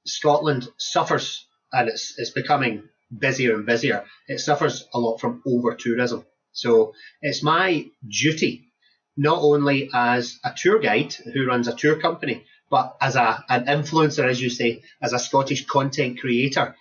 Scotland suffers, and it's becoming busier and busier. It suffers a lot from over tourism. So it's my duty, not only as a tour guide who runs a tour company, but as an influencer, as you say, as a Scottish content creator,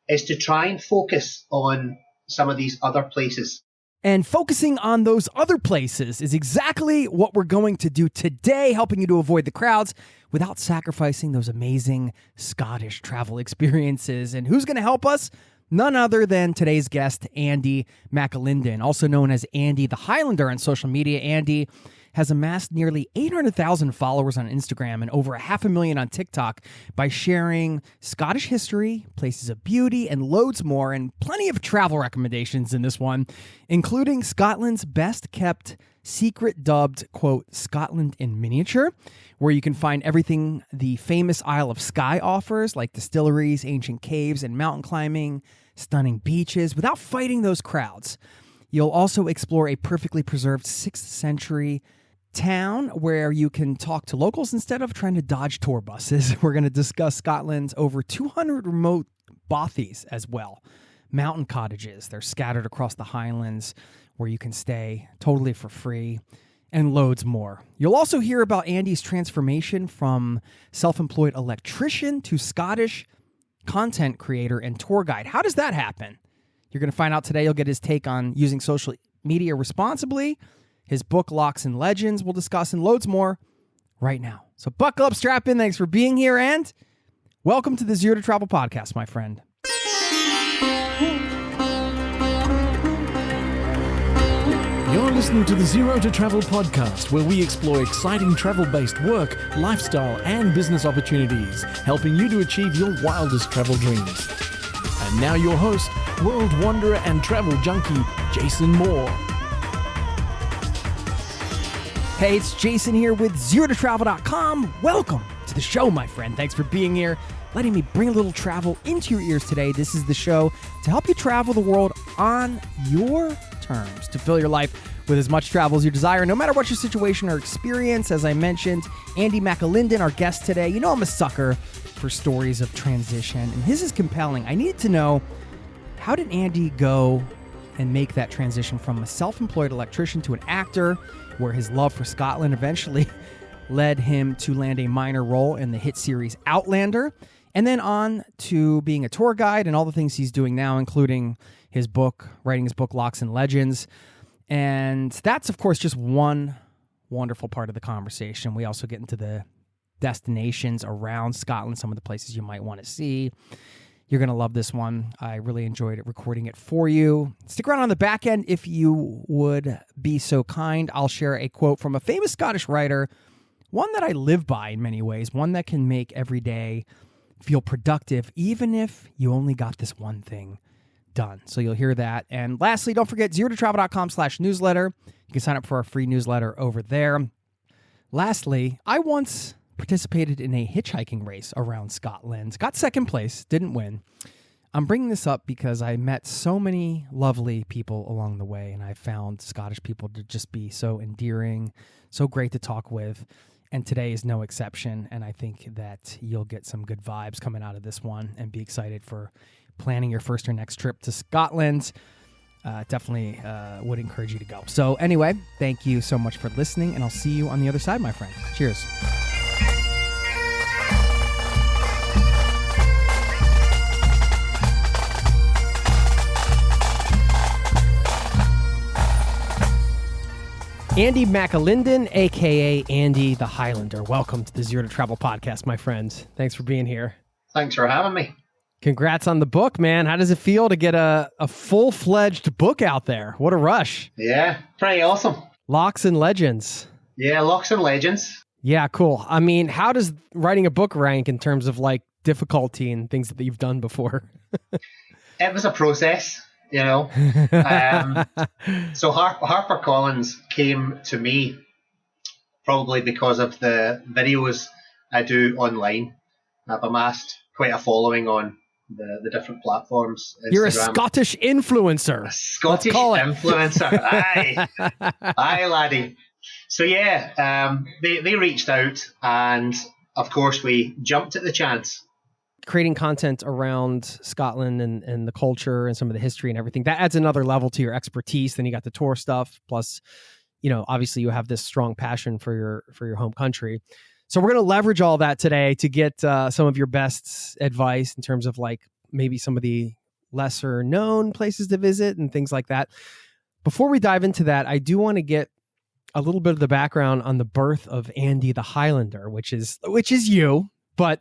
is to try and focus on some of these other places. And focusing on those other places is exactly what we're going to do today, helping you to avoid the crowds without sacrificing those amazing Scottish travel experiences. And who's going to help us? None other than today's guest, Andy McAlindon, also known as Andy the Highlander on social media. Andy has amassed nearly 800,000 followers on Instagram and over 500,000 on TikTok by sharing Scottish history, places of beauty, and loads more, and plenty of travel recommendations in this one, including Scotland's best kept secret dubbed, quote, Scotland in miniature, where you can find everything the famous Isle of Skye offers, like distilleries, ancient caves, and mountain climbing, stunning beaches, without fighting those crowds. You'll also explore a perfectly preserved 6th century town where you can talk to locals instead of trying to dodge tour buses. We're going to discuss Scotland's over 200 remote bothies as well. Mountain cottages, they're scattered across the Highlands where you can stay totally for free, and loads more. You'll also hear about Andy's transformation from self-employed electrician to Scottish content creator and tour guide. How does that happen? You're going to find out today. You'll get his take on using social media responsibly, his book, Locks and Legends, we'll discuss, and loads more right now. So buckle up, strap in. Thanks for being here, and welcome to the Zero to Travel podcast, my friend. You're listening to the Zero to Travel podcast, where we explore exciting travel-based work, lifestyle, and business opportunities, helping you to achieve your wildest travel dreams. And now your host, world wanderer and travel junkie, Jason Moore. Hey, it's Jason here with ZeroToTravel.com. Welcome to the show, my friend. Thanks for being here, letting me bring a little travel into your ears today. This is the show to help you travel the world on your terms, to fill your life with as much travel as you desire, no matter what your situation or experience. As I mentioned, Andy McAlindon, our guest today. You know I'm a sucker for stories of transition, and his is compelling. I needed to know, how did Andy go and make that transition from a self-employed electrician to an actor, where his love for Scotland eventually led him to land a minor role in the hit series Outlander, and then on to being a tour guide and all the things he's doing now, including his book, writing his book, Locks and Legends. And that's, of course, just one wonderful part of the conversation. We also get into the destinations around Scotland, some of the places you might want to see. You're going to love this one. I really enjoyed recording it for you. Stick around on the back end if you would be so kind. I'll share a quote from a famous Scottish writer, one that I live by in many ways, one that can make every day feel productive, even if you only got this one thing done. So you'll hear that. And lastly, don't forget zerototravel.com/newsletter. You can sign up for our free newsletter over there. Lastly, I once participated in a hitchhiking race around Scotland. Got second place, didn't win. I'm bringing this up because I met so many lovely people along the way, and I found Scottish people to just be so endearing, so great to talk with, and today is no exception, and I think that you'll get some good vibes coming out of this one and be excited for planning your first or next trip to Scotland. Definitely would encourage you to go. So anyway, thank you so much for listening, and I'll see you on the other side, my friend. Cheers. Andy McAlindon, a.k.a. Andy the Highlander. Welcome to the Zero to Travel podcast, my friends. Thanks for being here. Thanks for having me. Congrats on the book, man. How does it feel to get a full-fledged book out there? What a rush. Yeah, pretty awesome. Locks and Legends. Yeah, Locks and Legends. Yeah, cool. I mean, how does writing a book rank in terms of like difficulty and things that you've done before? It was a process. You know, so HarperCollins came to me probably because of the videos I do online. I've amassed quite a following on the different platforms. Instagram. You're a Scottish influencer. A Scottish influencer. Aye. Aye, laddie. So yeah, they reached out, and of course we jumped at the chance. creating content around Scotland and the culture and some of the history and everything, that adds another level to your expertise. Then you got the tour stuff. Plus, obviously you have this strong passion for your home country. So we're going to leverage all that today to get some of your best advice in terms of like maybe some of the lesser known places to visit and things like that. Before we dive into that, I do want to get a little bit of the background on the birth of Andy the Highlander, which is you. But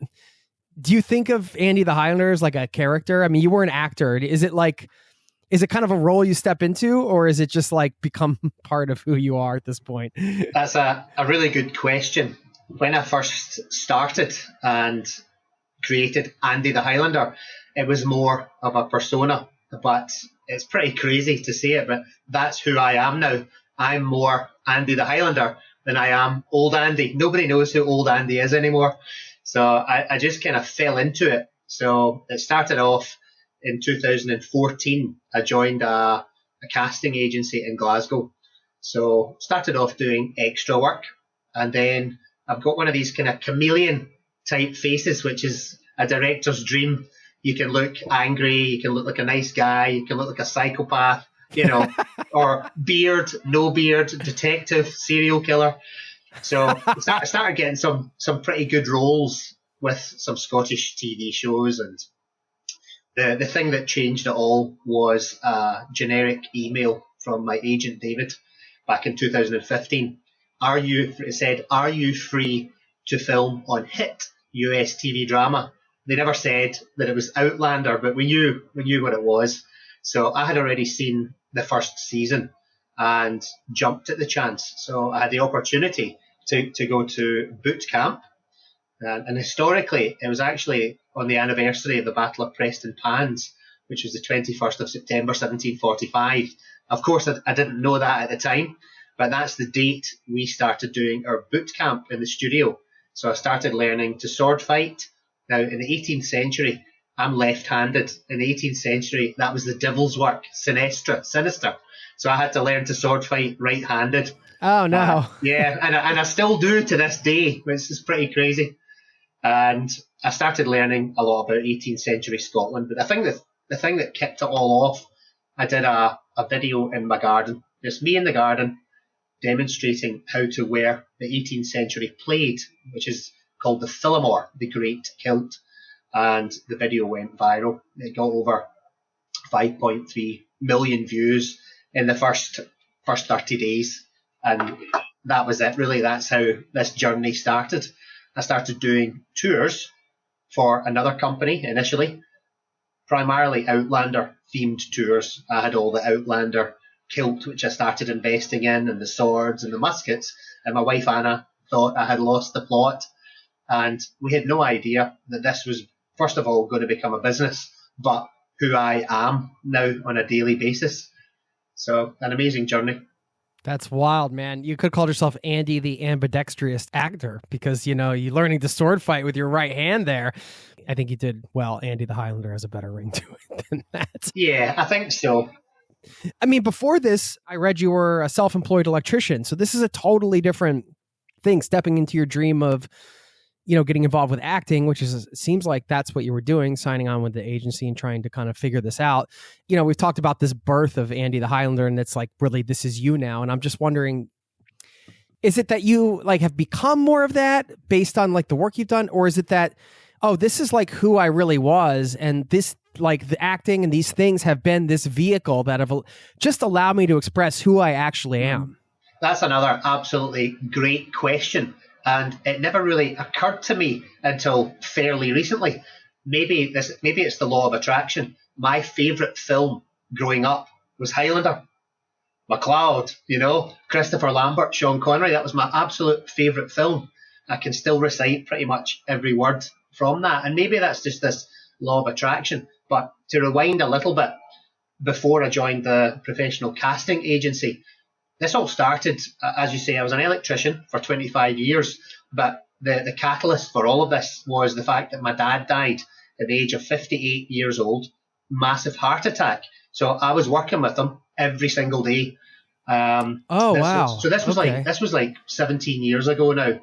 do you think of Andy the Highlander as like a character? I mean, you were an actor. Is it kind of a role you step into, or is it just like become part of who you are at this point? That's a really good question. When I first started and created Andy the Highlander, it was more of a persona, but it's pretty crazy to say it, but that's who I am now. I'm more Andy the Highlander than I am old Andy. Nobody knows who old Andy is anymore. So I just kind of fell into it. So it started off in 2014. I joined a casting agency in Glasgow. So started off doing extra work. And then I've got one of these kind of chameleon type faces, which is a director's dream. You can look angry, you can look like a nice guy, you can look like a psychopath, or beard, no beard, detective, serial killer. So I started getting some pretty good roles with some Scottish TV shows, and the thing that changed it all was a generic email from my agent David back in 2015. It said, "Are you free to film on hit US TV drama?" They never said that it was Outlander, but we knew what it was. So I had already seen the first season and jumped at the chance. So I had the opportunity to go to boot camp. And historically, it was actually on the anniversary of the Battle of Preston Pans, which was the 21st of September, 1745. Of course, I didn't know that at the time, but that's the date we started doing our boot camp in the studio. So I started learning to sword fight. Now, in the 18th century, I'm left-handed. In the 18th century, that was the devil's work, sinister. So I had to learn to sword fight right-handed. Oh, no. And I still do to this day, which is pretty crazy. And I started learning a lot about 18th century Scotland. But the thing that kicked it all off, I did a video in my garden. Just me in the garden demonstrating how to wear the 18th century plaid, which is called the Phillimore, the Great Kilt, and the video went viral. It got over 5.3 million views in the first 30 days, and that was it really. That's how this journey started. I started doing tours for another company initially, primarily Outlander themed tours. I had all the Outlander kilt, which I started investing in, and the swords and the muskets, and my wife Anna thought I had lost the plot. And we had no idea that this was, first of all, going to become a business, but who I am now on a daily basis. So an amazing journey. That's wild, man. You could call yourself Andy the ambidextrous actor because, you're learning to sword fight with your right hand there. I think you did well. Andy the Highlander has a better ring to it than that. Yeah, I think so. I mean, before this, I read you were a self-employed electrician. So this is a totally different thing, stepping into your dream of getting involved with acting, which seems like that's what you were doing, signing on with the agency and trying to kind of figure this out. We've talked about this birth of Andy the Highlander, and it's like, really, this is you now. And I'm just wondering, is it that you like have become more of that based on like the work you've done? Or is it that, oh, this is like who I really was, and this, like the acting and these things have been this vehicle that have just allowed me to express who I actually am? That's another absolutely great question. And it never really occurred to me until fairly recently. Maybe it's the law of attraction. My favourite film growing up was Highlander. MacLeod, Christopher Lambert, Sean Connery. That was my absolute favourite film. I can still recite pretty much every word from that. And maybe that's just this law of attraction. But to rewind a little bit, before I joined the professional casting agency, this all started, as you say, I was an electrician for 25 years, but the catalyst for all of this was the fact that my dad died at the age of 58 years old, massive heart attack. So I was working with him every single day. Wow. So this was like 17 years ago now.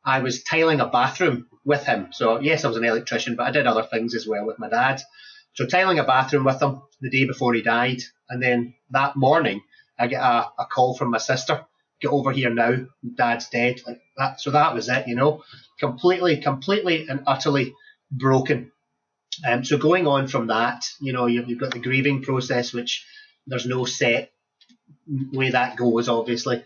I was tiling a bathroom with him. So yes, I was an electrician, but I did other things as well with my dad. So tiling a bathroom with him the day before he died. And then that morning, I get a call from my sister. Get over here now. Dad's dead. Like that. So that was it, completely and utterly broken. So going on from that, you've got the grieving process, which there's no set way that goes, obviously.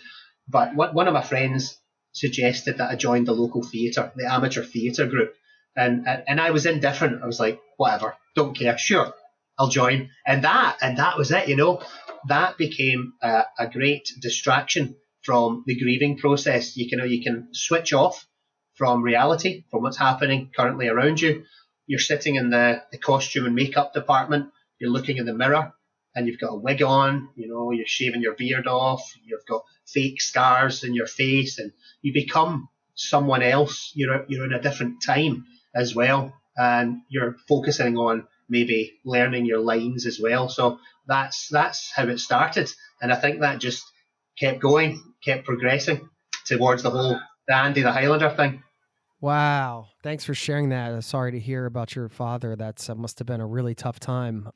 But one of my friends suggested that I joined the local theatre, the amateur theatre group. And I was indifferent. I was like, whatever, don't care. Sure, I'll join. And that was it, That became a great distraction from the grieving process. You can switch off from reality, from what's happening currently around you. You're sitting in the costume and makeup department. You're looking in the mirror and you've got a wig on, you're shaving your beard off. You've got fake scars in your face and you become someone else. You're in a different time as well. And you're focusing on maybe learning your lines as well. So that's how it started. And I think that just kept going, kept progressing towards the Andy the Highlander thing. Wow. Thanks for sharing that. Sorry to hear about your father. That must have been a really tough time,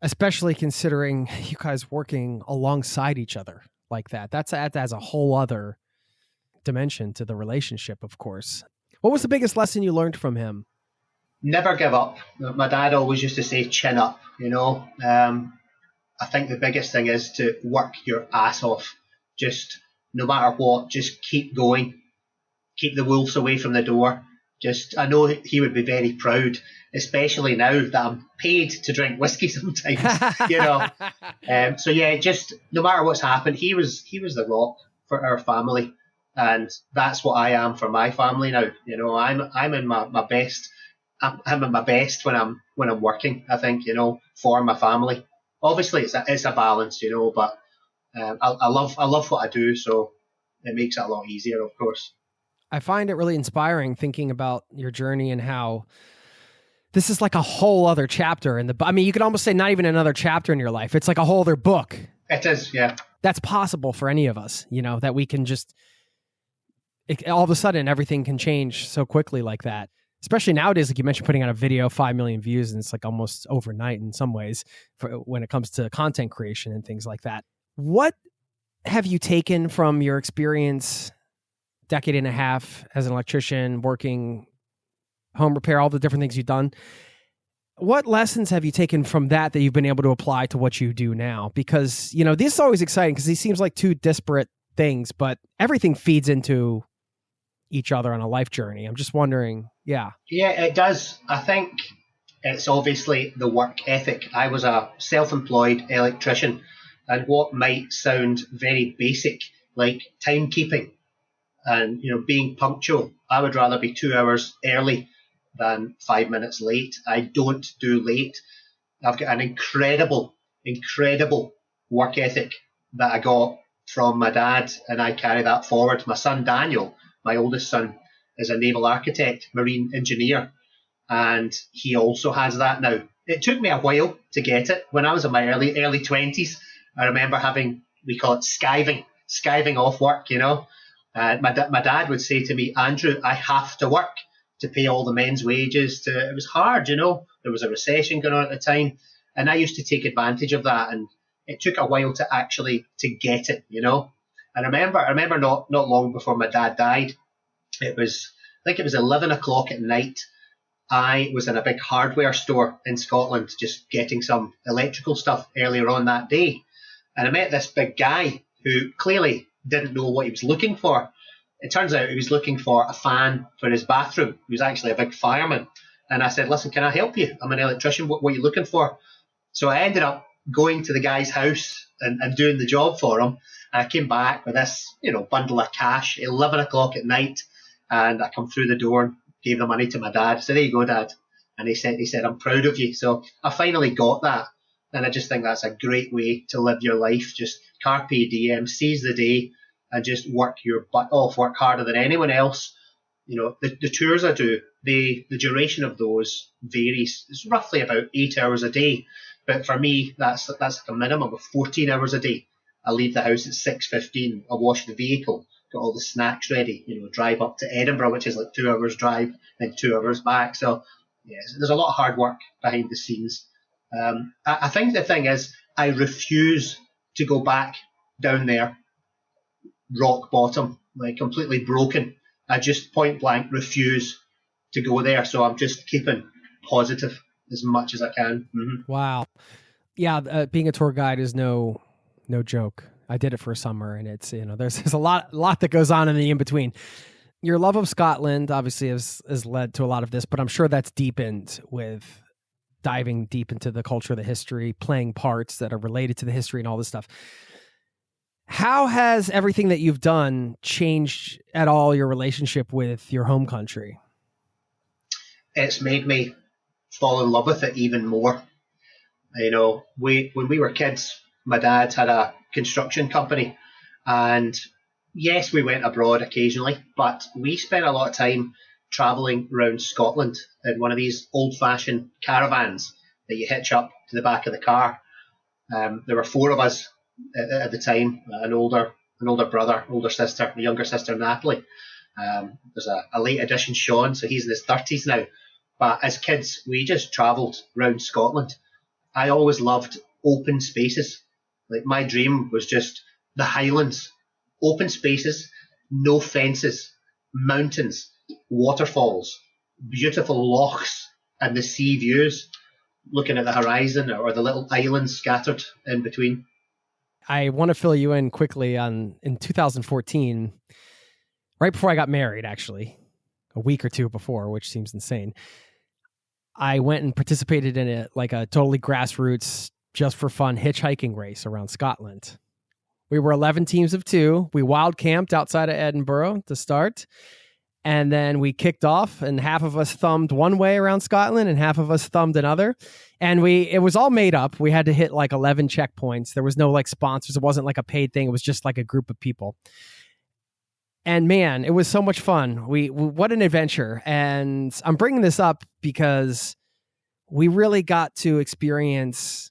especially considering you guys working alongside each other like that. That adds a whole other dimension to the relationship, of course. What was the biggest lesson you learned from him? Never give up. My dad always used to say, chin up, I think the biggest thing is to work your ass off. Just no matter what, just keep going. Keep the wolves away from the door. I know he would be very proud, especially now that I'm paid to drink whiskey sometimes, So yeah, just no matter what's happened, he was the rock for our family. And that's what I am for my family now. I'm in my best. I'm at my best when I'm working, I think, for my family. Obviously it's a balance, but I love what I do, so it makes it a lot easier, of course. I find it really inspiring thinking about your journey and how this is like a whole other chapter you could almost say not even another chapter in your life. It's like a whole other book. It is, yeah. That's possible for any of us, that we can just, all of a sudden everything can change so quickly like that. Especially nowadays, like you mentioned, putting out a video, 5 million views, and it's like almost overnight in some ways when it comes to content creation and things like that. What have you taken from your experience, decade and a half as an electrician, working home repair, all the different things you've done? What lessons have you taken from that you've been able to apply to what you do now? Because, this is always exciting because these seems like two disparate things, but everything feeds into each other on a life journey. I'm just wondering, yeah, it does. I think it's obviously the work ethic. I was a self-employed electrician, and what might sound very basic, like timekeeping and being punctual, I would rather be 2 hours early than 5 minutes late. I don't do late. I've got an incredible work ethic that I got from my dad, and I carry that forward. My son Daniel, my oldest son, is a naval architect, marine engineer, and he also has that now. It took me a while to get it. When I was in my early 20s, I remember we call it skiving off work, My dad would say to me, Andrew, I have to work to pay all the men's wages. It was hard, There was a recession going on at the time, and I used to take advantage of that, and it took a while to get it, And I remember not long before my dad died, I think it was 11 o'clock at night. I was in a big hardware store in Scotland just getting some electrical stuff earlier on that day. And I met this big guy who clearly didn't know what he was looking for. It turns out he was looking for a fan for his bathroom. He was actually a big fireman. And I said, listen, can I help you? I'm an electrician. What are you looking for? So I ended up going to the guy's house and doing the job for him. And I came back with this, bundle of cash, 11 o'clock at night. And I come through the door and gave the money to my dad. I said, there you go, Dad. And he said, I'm proud of you. So I finally got that. And I just think that's a great way to live your life. Just carpe diem, seize the day, and just work your butt off, work harder than anyone else. The tours I do, the duration of those varies. It's roughly about 8 hours a day. But for me, that's like a minimum of 14 hours a day. I leave the house at 6:15. I wash the vehicle, got all the snacks ready, drive up to Edinburgh, which is like 2 hours drive and 2 hours back. So, yes, there's a lot of hard work behind the scenes. I think the thing is, I refuse to go back down there, rock bottom, like completely broken. I just point blank refuse to go there. So I'm just keeping positive as much as I can. Mm-hmm. Wow. Yeah, being a tour guide is no joke. I did it for a summer, and it's there's a lot that goes on in the in between. Your love of Scotland obviously has led to a lot of this, but I'm sure that's deepened with diving deep into the culture, the history, playing parts that are related to the history and all this stuff. How has everything that you've done changed at all your relationship with your home country? It's made me fall in love with it even more. When we were kids, my dad had a construction company, and yes, we went abroad occasionally, but we spent a lot of time travelling around Scotland in one of these old-fashioned caravans that you hitch up to the back of the car. There were 4 of us at the time: an older brother, older sister, a younger sister, Natalie. There's a late edition Sean, so he's in his 30s now. But as kids, we just travelled around Scotland. I always loved open spaces. Like, my dream was just the Highlands, open spaces, no fences, mountains, waterfalls, beautiful lochs, and the sea views, looking at the horizon or the little islands scattered in between. I want to fill you in quickly in 2014, right before I got married, actually, a week or two before, which seems insane. I went and participated in a totally grassroots, just for fun hitchhiking race around Scotland. We were 11 teams of 2. We wild camped outside of Edinburgh to start. And then we kicked off, and half of us thumbed one way around Scotland and half of us thumbed another. And it was all made up. We had to hit 11 checkpoints. There was no sponsors. It wasn't a paid thing. It was just a group of people. And man, it was so much fun. We what an adventure. And I'm bringing this up because we really got to experience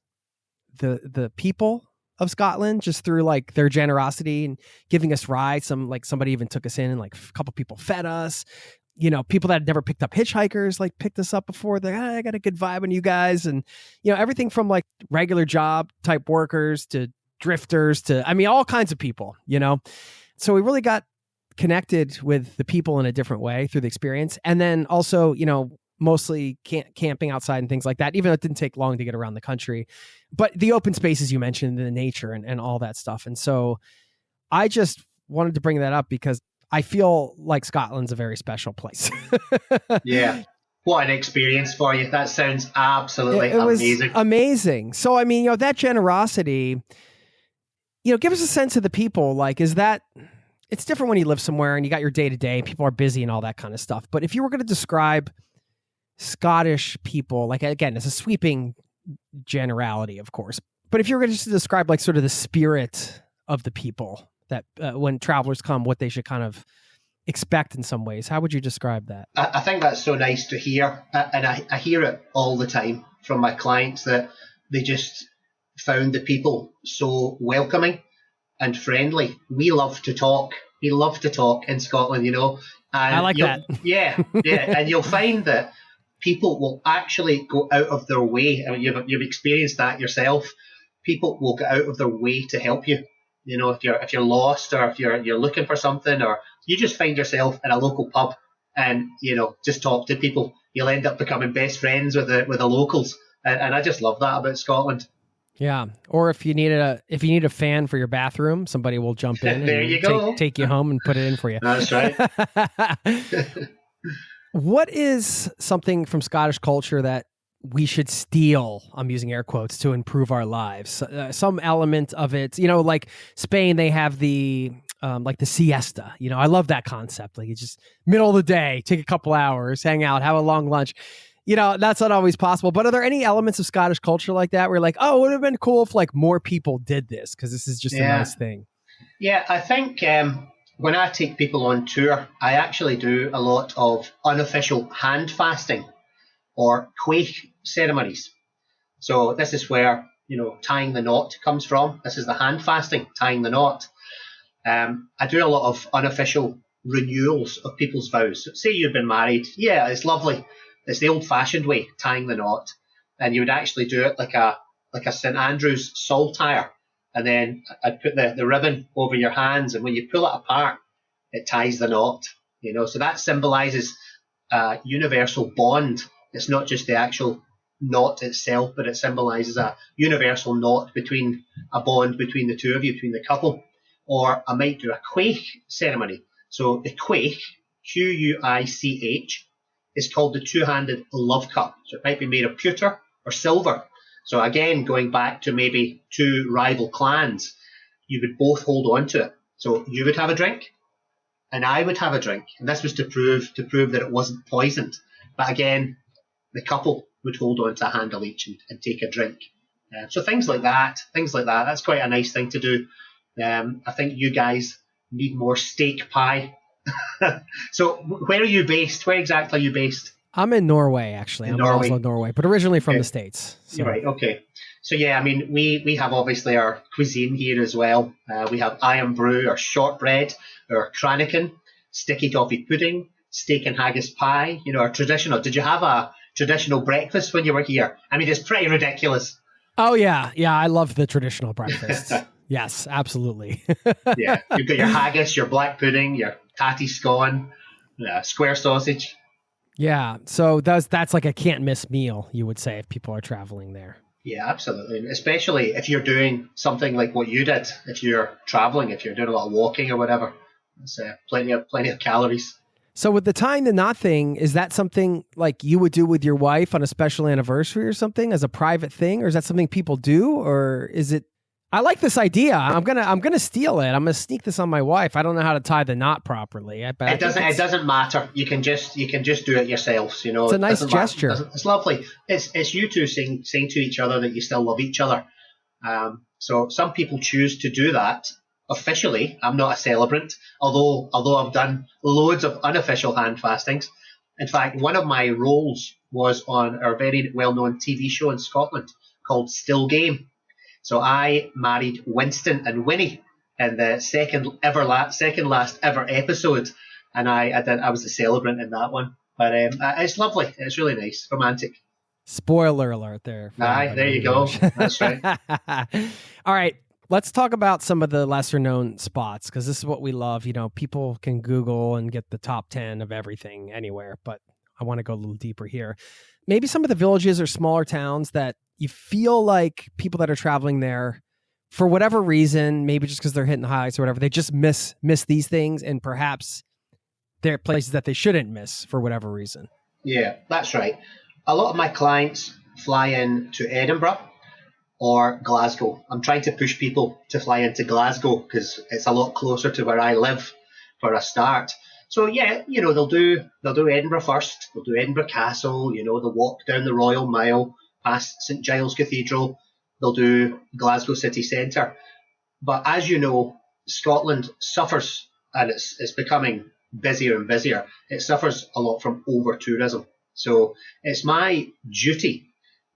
the people of Scotland just through their generosity and giving us rides. Somebody even took us in, and a couple people fed us. People that had never picked up hitchhikers picked us up before. I got a good vibe on you guys. And everything from regular job type workers to drifters to all kinds of people. So we really got connected with the people in a different way through the experience. And then also, mostly camping outside and things like that, even though it didn't take long to get around the country. But the open spaces you mentioned, the nature and all that stuff. And so I just wanted to bring that up because I feel like Scotland's a very special place. Yeah. What an experience for you. That sounds absolutely amazing. Was amazing. So, that generosity, give us a sense of the people. Is that... It's different when you live somewhere and you got your day-to-day, people are busy and all that kind of stuff. But if you were going to describe Scottish people, again, it's a sweeping generality, of course. But if you were going to describe sort of the spirit of the people that when travelers come, what they should kind of expect in some ways, how would you describe that? I think that's so nice to hear. And I hear it all the time from my clients that they just found the people so welcoming and friendly. We love to talk. We love to talk in Scotland, And I like that. Yeah. And you'll find that people will actually go out of their way. You've experienced that yourself. People will go out of their way to help you. If you're lost, or if you're looking for something, or you just find yourself in a local pub and just talk to people, you'll end up becoming best friends with the locals. And I just love that about Scotland. Yeah. Or if you need a fan for your bathroom, somebody will jump in there and you go. Take you home and put it in for you. That's right. What is something from Scottish culture that we should steal, I'm using air quotes, to improve our lives? Some element of it, Spain, they have the siesta. I love that concept. It's just middle of the day, take a couple hours, hang out, have a long lunch. That's not always possible. But are there any elements of Scottish culture like that where it would have been cool if more people did this, because this is just a nice thing? Yeah, I think when I take people on tour, I actually do a lot of unofficial hand fasting or quaich ceremonies. So this is where, tying the knot comes from. This is the hand fasting, tying the knot. I do a lot of unofficial renewals of people's vows. So say you've been married, yeah, it's lovely. It's the old-fashioned way, tying the knot, and you would actually do it like a St Andrew's saltire, and then I'd put the ribbon over your hands, and when you pull it apart, it ties the knot. So that symbolises a universal bond. It's not just the actual knot itself, but it symbolises a universal knot between a bond between the two of you, between the couple. Or I might do a quaich ceremony. So the quaich, Quich, is called the two-handed love cup. So it might be made of pewter or silver. So again, going back to maybe two rival clans, you would both hold on to it. So you would have a drink, and I would have a drink. And this was to prove that it wasn't poisoned. But again, the couple would hold on to a handle each and take a drink. So things like that, that's quite a nice thing to do. I think you guys need more steak pie. So where are you based? Where exactly are you based? I'm in Norway, actually. I'm in Oslo, Norway, but originally from the States. So. Right, okay. So yeah, I mean, we have obviously our cuisine here as well. We have iron brew, our shortbread, our kraniken, sticky toffee pudding, steak and haggis pie, our traditional. Did you have a traditional breakfast when you were here? I mean, it's pretty ridiculous. Oh, yeah. Yeah, I love the traditional breakfast. Yes, absolutely. Yeah, you've got your haggis, your black pudding, your tatty scone, square sausage. Yeah, so that's like a can't miss meal, you would say, if people are traveling there. Yeah, absolutely. Especially if you're doing something like what you did. If you're traveling, if you're doing a lot of walking or whatever, it's plenty of calories. So with the tying the knot thing, is that something like you would do with your wife on a special anniversary or something as a private thing, or is that something people do, or is it? I like this idea. I'm gonna steal it. I'm gonna sneak this on my wife. I don't know how to tie the knot properly. It doesn't matter. You can just do it yourselves. It's a nice gesture. It's lovely. It's you two saying to each other that you still love each other. So some people choose to do that officially. I'm not a celebrant, although I've done loads of unofficial hand fastings. In fact, one of my roles was on our very well-known TV show in Scotland called Still Game. So I married Winston and Winnie in the second last ever episode, and I was the celebrant in that one. But it's lovely. It's really nice, romantic. Spoiler alert there. Aye, there you go. That's right. All right, let's talk about some of the lesser known spots, because this is what we love. People can Google and get the top 10 of everything anywhere, but I want to go a little deeper here. Maybe some of the villages or smaller towns that you feel like people that are traveling there, for whatever reason, maybe just because they're hitting the highlights or whatever, they just miss these things, and perhaps they're places that they shouldn't miss for whatever reason. Yeah, that's right. A lot of my clients fly in to Edinburgh or Glasgow. I'm trying to push people to fly into Glasgow because it's a lot closer to where I live for a start. So yeah, they'll do Edinburgh first. They'll do Edinburgh Castle. They'll walk down the Royal Mile past St Giles Cathedral. They'll do Glasgow city centre. But as you know, Scotland suffers, and it's becoming busier and busier. It suffers a lot from over tourism. So it's my duty,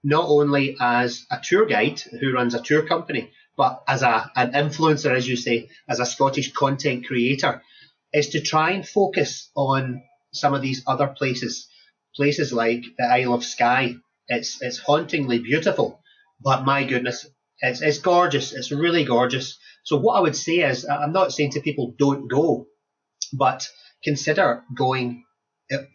not only as a tour guide who runs a tour company, but as an influencer, as you say, as a Scottish content creator, is to try and focus on some of these other places like the Isle of Skye. It's hauntingly beautiful, but my goodness, it's gorgeous. It's really gorgeous. So what I would say is, I'm not saying to people don't go, but consider going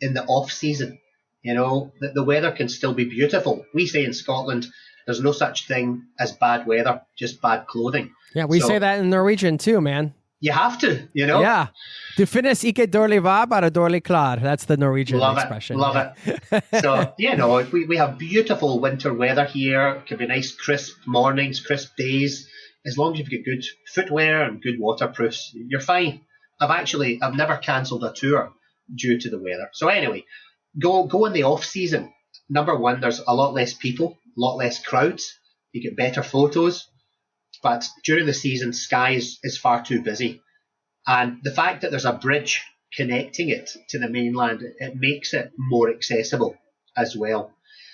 in the off season. The weather can still be beautiful. We say in Scotland, there's no such thing as bad weather, just bad clothing. Yeah, we say that in Norwegian too, man. You have to, Yeah. Du finnes ikke dårlig vær, bare dårlig klar. That's the Norwegian expression. Love it. So, we have beautiful winter weather here. It can be nice, crisp mornings, crisp days. As long as you've got good footwear and good waterproofs, you're fine. I've never cancelled a tour due to the weather. So anyway, go in the off season. Number one, there's a lot less people, a lot less crowds. You get better photos. But during the season, Skye is far too busy. And the fact that there's a bridge connecting it to the mainland, it makes it more accessible as well.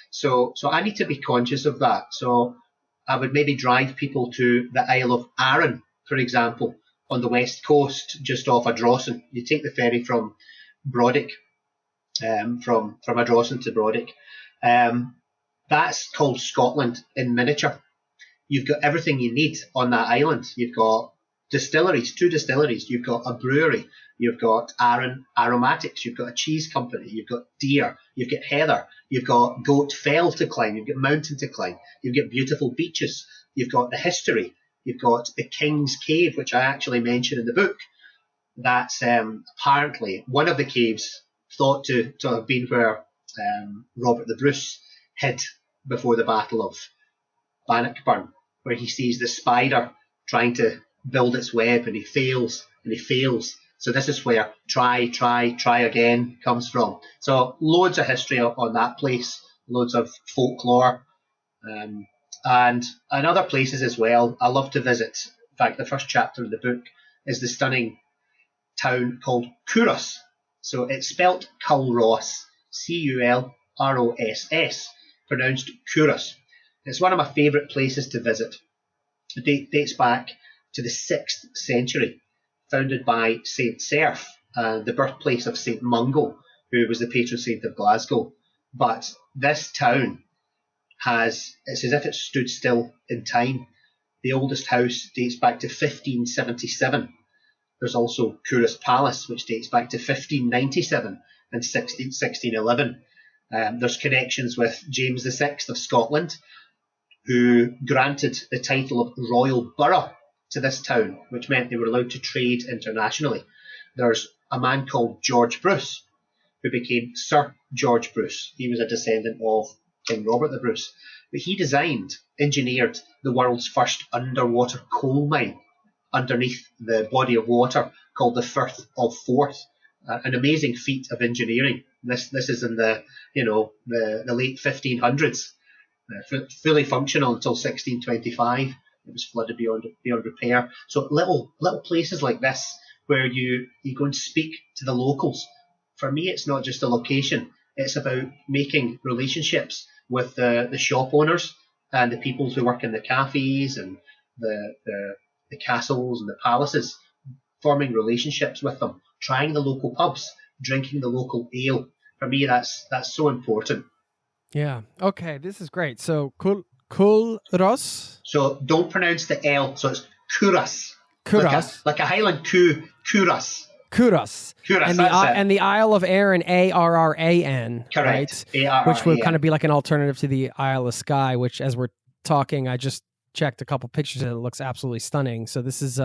So I need to be conscious of that. So I would maybe drive people to the Isle of Arran, for example, on the west coast, just off Ardrossan. You take the ferry from Brodick, from Ardrossan to Brodick. That's called Scotland in miniature. You've got everything you need on that island. You've got distilleries, 2 distilleries. You've got a brewery. You've got aromatics. You've got a cheese company. You've got deer. You've got heather. You've got Goat Fell to climb. You've got mountain to climb. You've got beautiful beaches. You've got the history. You've got the King's Cave, which I actually mention in the book. That's apparently one of the caves thought to have been where Robert the Bruce hid before the Battle of Bannockburn, where he sees the spider trying to build its web and he fails and he fails. So this is where try again comes from. So loads of history on that place, loads of folklore, and other places as well. I love to visit. In fact, the first chapter of the book is the stunning town called Curos. So it's spelt Culross, Culross, pronounced Curos. It's one of my favourite places to visit. It dates back to the 6th century, founded by Saint Serf, the birthplace of Saint Mungo, who was the patron saint of Glasgow. But this town it's as if it stood still in time. The oldest house dates back to 1577. There's also Curos Palace, which dates back to 1597 and 1611. There's connections with James VI of Scotland, who granted the title of Royal Borough to this town, which meant they were allowed to trade internationally. There's a man called George Bruce, who became Sir George Bruce. He was a descendant of King Robert the Bruce. But he engineered the world's first underwater coal mine underneath the body of water called the Firth of Forth. An amazing feat of engineering. This is in the late 1500s. Fully functional until 1625. It was flooded beyond repair. So little places like this where you go and speak to the locals. For me, it's not just a location. It's about making relationships with the shop owners and the people who work in the cafes and the castles and the palaces, forming relationships with them, trying the local pubs, drinking the local ale. For me, that's so important. Yeah. Okay, this is great. So Culross. So don't pronounce the L. So it's Curos. Curos. Like a Highland coup. Curos. Curos. Curos. And the Isle of Arran, Arran. Correct. Right? Which would kind of be like an alternative to the Isle of Skye, which, as we're talking, I just checked a couple pictures and it looks absolutely stunning. So this is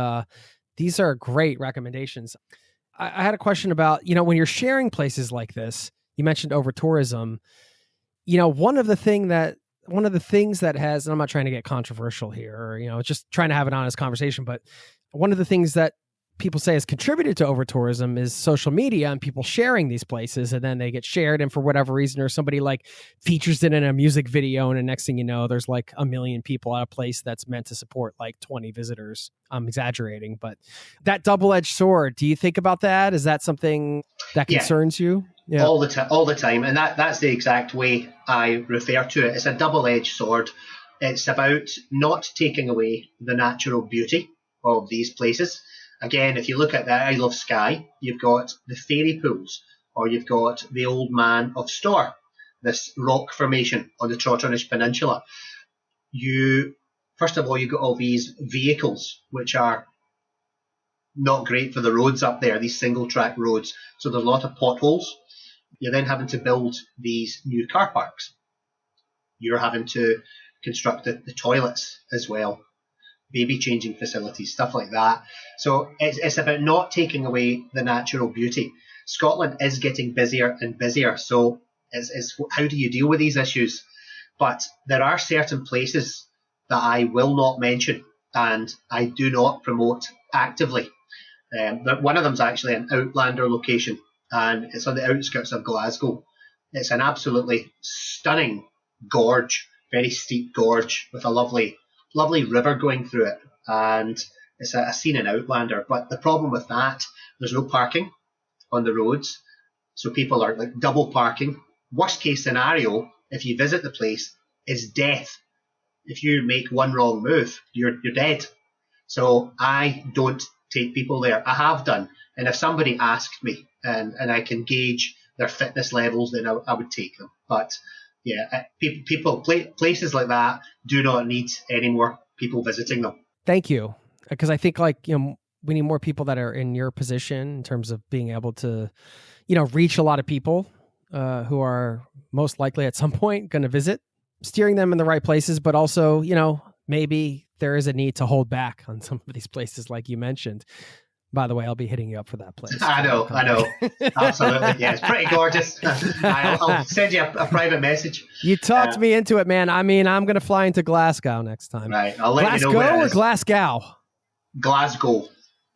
these are great recommendations. I had a question about, when you're sharing places like this, you mentioned over tourism. One of the things that has, and I'm not trying to get controversial here, or, just trying to have an honest conversation, but one of the things that people say has contributed to over tourism is social media and people sharing these places, and then they get shared, and for whatever reason, or somebody like features it in a music video, and the next thing you know, there's like 1 million people at a place that's meant to support like 20 visitors. I'm exaggerating, but that double-edged sword, do you think about that? Is that something that concerns you? Yeah. All the time, and that's the exact way I refer to it. It's a double-edged sword. It's about not taking away the natural beauty of these places. Again, if you look at the Isle of Skye, you've got the fairy pools, or you've got the Old Man of Storr, this rock formation on the Trotternish Peninsula. First of all, you've got all these vehicles, which are not great for the roads up there, these single-track roads. So there's a lot of potholes. You're then having to build these new car parks. You're having to construct the toilets as well, baby changing facilities, stuff like that. So it's about not taking away the natural beauty. Scotland is getting busier and busier, so it's how do you deal with these issues? But there are certain places that I will not mention and I do not promote actively. One of them is actually an Outlander location, and it's on the outskirts of Glasgow. It's an absolutely stunning gorge, very steep gorge with a lovely river going through it, and it's a scene in Outlander. But the problem with that, there's no parking on the roads, so people are like double parking. Worst case scenario, if you visit the place, is death. If you make one wrong move, you're dead. So I don't take people there. I have done. And if somebody asked me and I can gauge their fitness levels, then I would take them. But yeah, places like that do not need any more people visiting them. Thank you. Because I think we need more people that are in your position in terms of being able to, reach a lot of people who are most likely at some point going to visit, steering them in the right places, but also, maybe there is a need to hold back on some of these places like you mentioned. By the way, I'll be hitting you up for that place. I know. Absolutely. Yeah, it's pretty gorgeous. I'll send you a private message. You talked me into it, man. I mean, I'm going to fly into Glasgow next time. Right. I'll let you know where it is. Glasgow? Glasgow.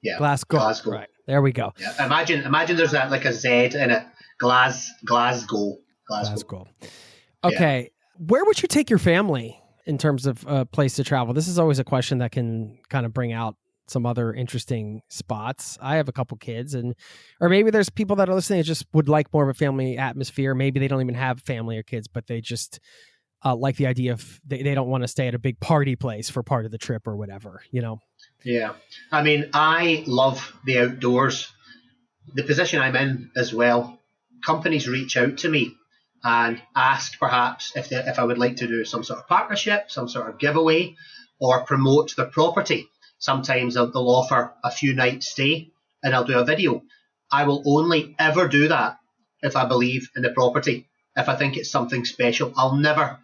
Yeah. Glasgow. Right. There we go. Yeah. Imagine there's like a Z in it. Glasgow. Okay. Yeah. Where would you take your family in terms of a place to travel? This is always a question that can kind of bring out some other interesting spots. I have a couple kids, or maybe there's people that are listening that just would like more of a family atmosphere. Maybe they don't even have family or kids, but they just like the idea of they don't want to stay at a big party place for part of the trip or whatever, Yeah. I mean, I love the outdoors. The position I'm in as well, companies reach out to me and ask perhaps if I would like to do some sort of partnership, some sort of giveaway, or promote their property. Sometimes they'll offer a few nights stay and I'll do a video. I will only ever do that if I believe in the property, if I think it's something special. I'll never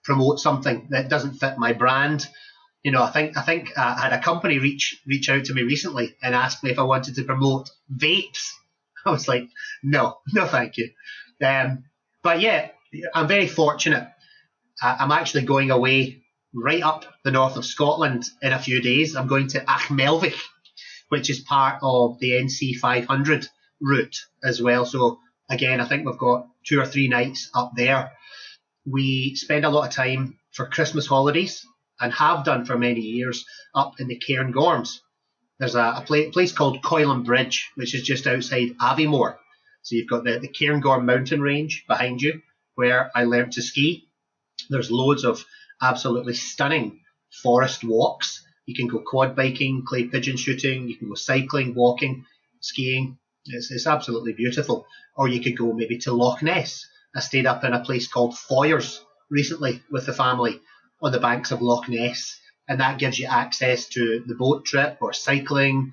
promote something that doesn't fit my brand. I think I had a company reach out to me recently and asked me if I wanted to promote vapes. I was like, no, thank you. But yeah, I'm very fortunate. I'm actually going away right up the north of Scotland in a few days. I'm going to Achmelvich, which is part of the NC 500 route as well. So again, I think we've got 2 or 3 nights up there. We spend a lot of time for Christmas holidays and have done for many years up in the Cairngorms. There's a place called Coylin Bridge, which is just outside Aviemore. So you've got the Cairngorm mountain range behind you where I learnt to ski. There's loads of absolutely stunning forest walks. You can go quad biking, clay pigeon shooting, you can go cycling, walking, skiing. It's absolutely beautiful. Or you could go maybe to Loch Ness. I stayed up in a place called Foyers recently with the family on the banks of Loch Ness, and that gives you access to the boat trip or cycling,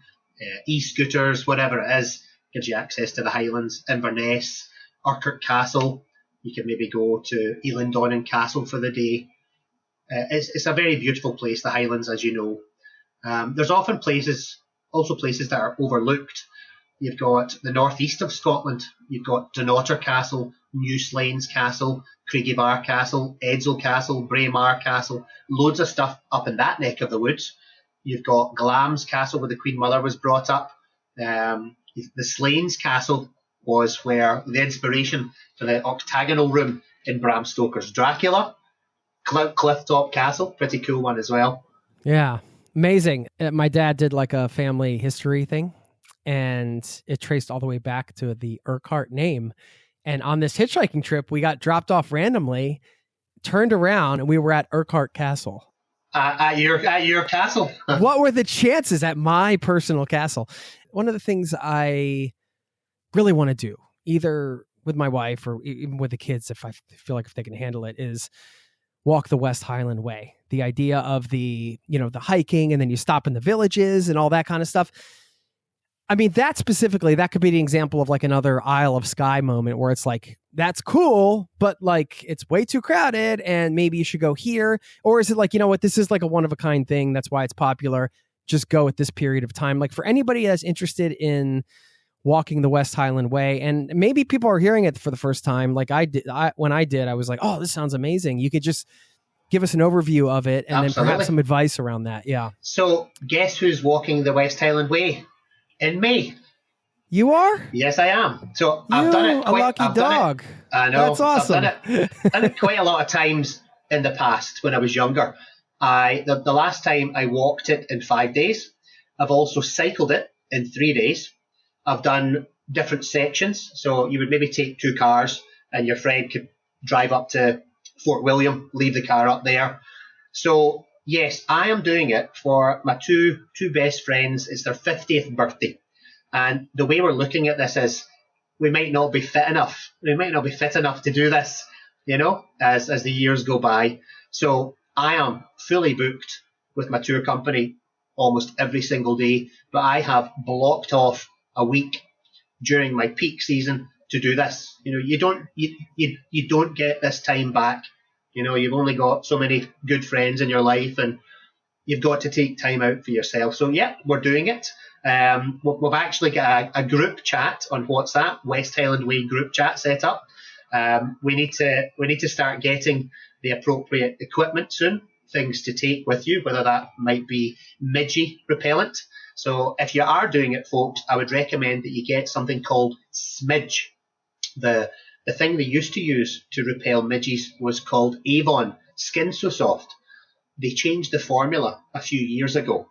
e-scooters, whatever it is. Gives you access to the Highlands, Inverness, Urquhart Castle. You can maybe go to Elandonnan Castle for the day. It's a very beautiful place, the Highlands, as you know. There's often places that are overlooked. You've got the northeast of Scotland. You've got Dunnottar Castle, New Slains Castle, Craigiebar Castle, Edsel Castle, Braemar Castle. Loads of stuff up in that neck of the woods. You've got Glamis Castle, where the Queen Mother was brought up. The Slains Castle was where the inspiration for the octagonal room in Bram Stoker's Dracula. Clifftop Castle, pretty cool one as well. Yeah, amazing. My dad did like a family history thing, and it traced all the way back to the Urquhart name. And on this hitchhiking trip, we got dropped off randomly, turned around, and we were at Urquhart Castle. At your castle. What were the chances at my personal castle? One of the things I really want to do, either with my wife or even with the kids, if I feel like if they can handle it, is walk the West Highland Way. The idea of the hiking, and then you stop in the villages and all that kind of stuff. I mean, that could be the example of like another Isle of Skye moment where it's like, that's cool, but like it's way too crowded and maybe you should go here. Or is it like, this is like a one of a kind thing. That's why it's popular. Just go at this period of time. Like for anybody that's interested in walking the West Highland Way, and maybe people are hearing it for the first time. Like when I did, I was like, oh, this sounds amazing. You could just give us an overview of it and then perhaps some advice around that. Yeah. So guess who's walking the West Highland Way in May? You are? Yes, I am. So I've done it. A lucky dog. I know. That's awesome. I've done it quite a lot of times in the past when I was younger. The last time I walked it in 5 days. I've also cycled it in 3 days. I've done different sections. So you would maybe take 2 cars and your friend could drive up to Fort William, leave the car up there. So Yes, I am doing it for my two best friends. It's their 50th birthday. And the way we're looking at this is we might not be fit enough. We might not be fit enough to do this, as the years go by. So I am fully booked with my tour company almost every single day, but I have blocked off a week during my peak season to do this. You don't get this time back. You've only got so many good friends in your life, and you've got to take time out for yourself. So yeah, we're doing it. We've actually got a group chat on WhatsApp, West Highland Way group chat set up. We need to start getting the appropriate equipment soon, things to take with you, whether that might be midgie repellent. So if you are doing it, folks, I would recommend that you get something called Smidge. The thing they used to use to repel midges was called Avon Skin So Soft. They changed the formula a few years ago,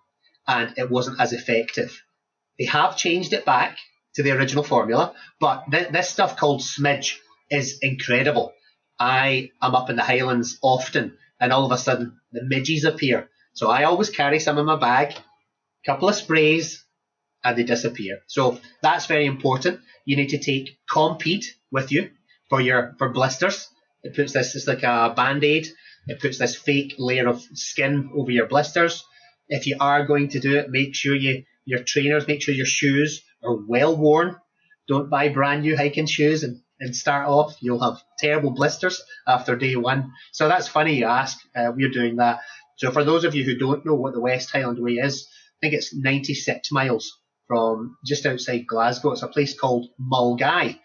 and it wasn't as effective. They have changed it back to the original formula, but this stuff called Smidge is incredible. I am up in the Highlands often, and all of a sudden the midges appear. So I always carry some in my bag, couple of sprays, and they disappear. So that's very important. You need to take Compeed with you for blisters. It puts this, it's like a Band-Aid. It puts this fake layer of skin over your blisters. If you are going to do it, make sure your trainers, make sure your shoes are well worn. Don't buy brand new hiking shoes and start off. You'll have terrible blisters after day one. So that's funny you ask. We're doing that. So for those of you who don't know what the West Highland Way is, I think it's 96 miles from just outside Glasgow. It's a place called Mulgai,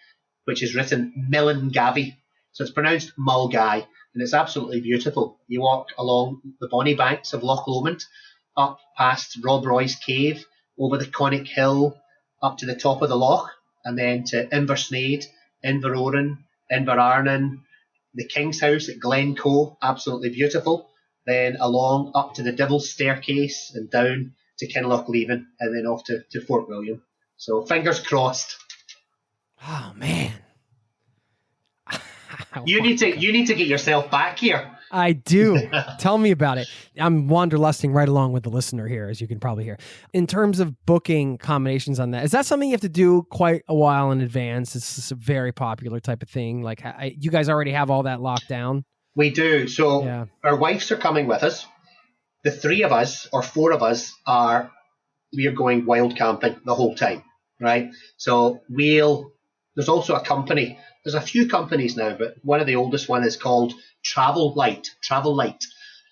which is written Millingavi. So it's pronounced Mulgai, and it's absolutely beautiful. You walk along the bonny banks of Loch Lomond, up past Rob Roy's cave, over the Conic Hill, up to the top of the loch, and then to Inversnaid, Inveroran, Inverarnon, the King's House at Glencoe, absolutely beautiful. Then along up to the Devil's Staircase and down to Kinlochleven, and then off to Fort William. So fingers crossed. Oh man. You need to get yourself back here. I do. Tell me about it. I'm wanderlusting right along with the listener here, as you can probably hear. In terms of booking combinations on that, is that something you have to do quite a while in advance? It's a very popular type of thing. Like, you guys already have all that locked down? We do. So Our wives are coming with us. The three of us, or four of us, we are going wild camping the whole time, right? So there's also a company. There's a few companies now, but one of the oldest one is called Travel Light.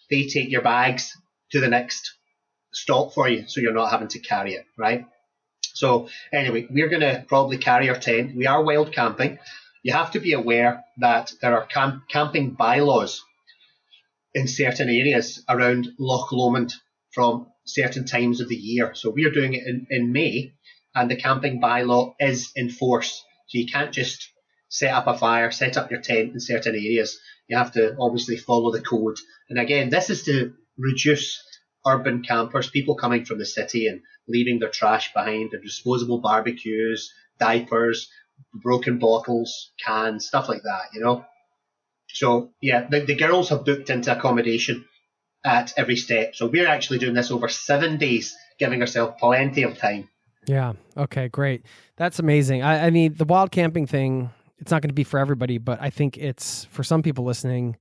They take your bags to the next stop for you, so you're not having to carry it, right? So anyway, we're going to probably carry our tent. We are wild camping. You have to be aware that there are camping bylaws in certain areas around Loch Lomond from certain times of the year. So we are doing it in May, and the camping bylaw is in force. So you can't just set up a fire, set up your tent in certain areas. You have to obviously follow the code. And again, this is to reduce urban campers, people coming from the city and leaving their trash behind, their disposable barbecues, diapers, broken bottles, cans, stuff like that, So yeah, the girls have booked into accommodation at every step. So we're actually doing this over 7 days, giving ourselves plenty of time. Yeah. Okay, great. That's amazing. I mean, the wild camping thing, it's not going to be for everybody, but I think it's, for some people listening,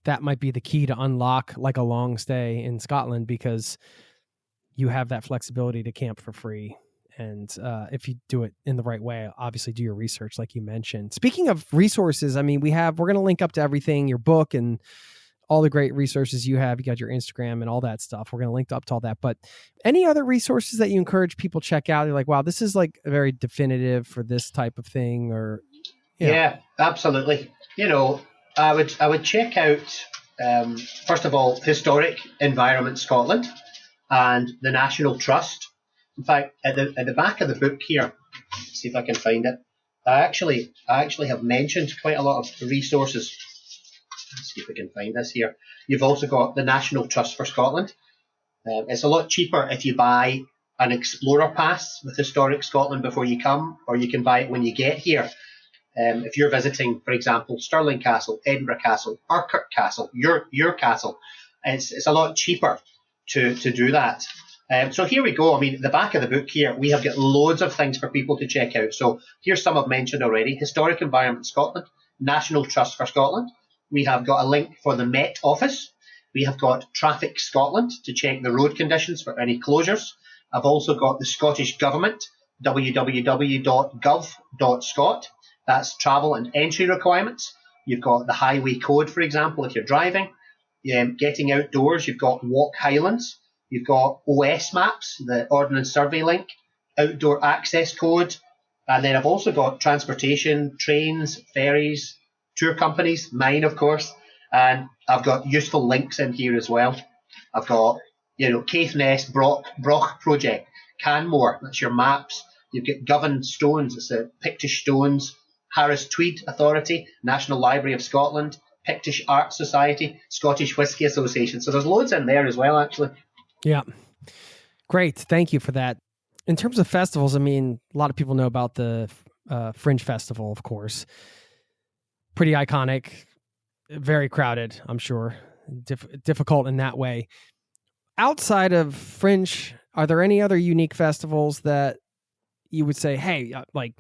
that might be the key to unlock like a long stay in Scotland, because you have that flexibility to camp for free. And if you do it in the right way, obviously do your research, like you mentioned. Speaking of resources, I mean, we're going to link up to everything, your book and all the great resources you have. You got your Instagram and all that stuff. We're going to link up to all that. But any other resources that you encourage people to check out? You're like, wow, this is like very definitive for this type of thing, or Yeah, absolutely. I would check out, first of all, Historic Environment Scotland and the National Trust. In fact, at the back of the book here, let's see if I can find it. I actually have mentioned quite a lot of resources. Let's see if we can find this here. You've also got the National Trust for Scotland. It's a lot cheaper if you buy an Explorer Pass with Historic Scotland before you come, or you can buy it when you get here. If you're visiting, for example, Stirling Castle, Edinburgh Castle, Urquhart Castle, your castle, It's a lot cheaper to do that. So here we go. I mean, the back of the book here, we have got loads of things for people to check out. So here's some I've mentioned already. Historic Environment Scotland, National Trust for Scotland. We have got a link for the Met Office. We have got Traffic Scotland to check the road conditions for any closures. I've also got the Scottish Government, www.gov.scot. That's travel and entry requirements. You've got the Highway Code, for example, if you're driving. Getting outdoors, you've got Walk Highlands. You've got OS Maps, the Ordnance Survey link, Outdoor Access Code. And then I've also got transportation, trains, ferries, tour companies, mine, of course. And I've got useful links in here as well. I've got, Caithness Broch Project, Canmore, that's your maps. You've got Govan Stones, it's the Pictish Stones, Harris Tweed Authority, National Library of Scotland, Pictish Art Society, Scottish Whisky Association. So there's loads in there as well, actually. Yeah. Great. Thank you for that. In terms of festivals, I mean, a lot of people know about the Fringe Festival, of course. Pretty iconic, very crowded, I'm sure. Difficult in that way. Outside of Fringe, are there any other unique festivals that you would say, hey, like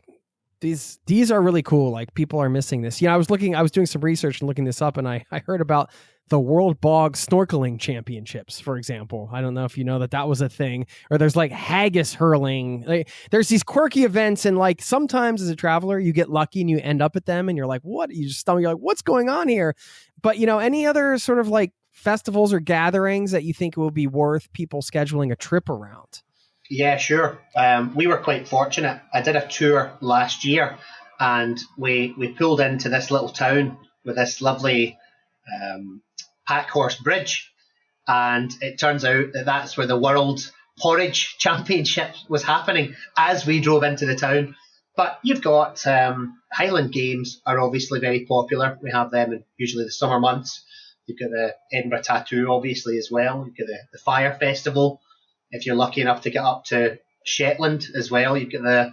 these are really cool, like people are missing this? I was doing some research and looking this up, and I heard about the World Bog Snorkeling Championships, for example. I don't know if you know that was a thing. Or there's like haggis hurling. There's these quirky events, and like sometimes as a traveler, you get lucky and you end up at them and you're like, what? You just stumble, you're like, what's going on here? But any other sort of like festivals or gatherings that you think will be worth people scheduling a trip around? Yeah, sure. We were quite fortunate. I did a tour last year, and we pulled into this little town with this lovely Packhorse Bridge, and it turns out that that's where the World Porridge Championship was happening as we drove into the town. But you've got Highland Games are obviously very popular. We have them in usually the summer months. You've got the Edinburgh Tattoo, obviously, as well. You've got the Fire Festival. If you're lucky enough to get up to Shetland as well, you've got the